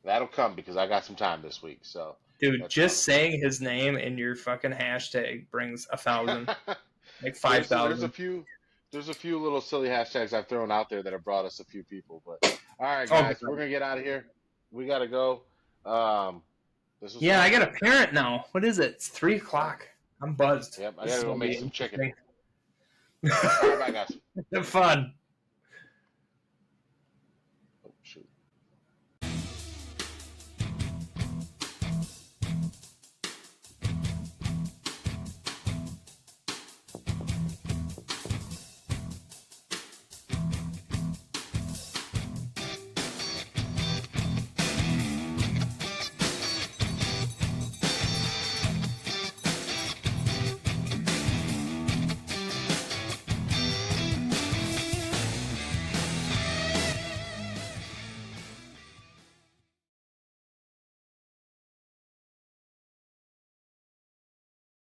Speaker 1: that'll come because I got some time this week. So
Speaker 2: Dude,
Speaker 1: that's
Speaker 2: just
Speaker 1: coming.
Speaker 2: saying his name in your fucking hashtag brings 1,000, like
Speaker 1: There's a
Speaker 2: 5,000.
Speaker 1: few little silly hashtags I've thrown out there that have brought us a few people. But all right,
Speaker 2: Oh,
Speaker 1: guys,
Speaker 2: God.
Speaker 1: we're gonna get out of here. We gotta go. Um, this was
Speaker 2: Yeah, I
Speaker 1: fun.
Speaker 2: got a parent now. What is it? It's 3
Speaker 1: Yep,
Speaker 2: o'clock. I'm buzzed.
Speaker 1: yep. I
Speaker 2: This
Speaker 1: gotta
Speaker 2: is
Speaker 1: go
Speaker 2: going to
Speaker 1: make
Speaker 2: be
Speaker 1: some chicken.
Speaker 2: interesting.
Speaker 1: All right, bye, guys.
Speaker 2: Have fun.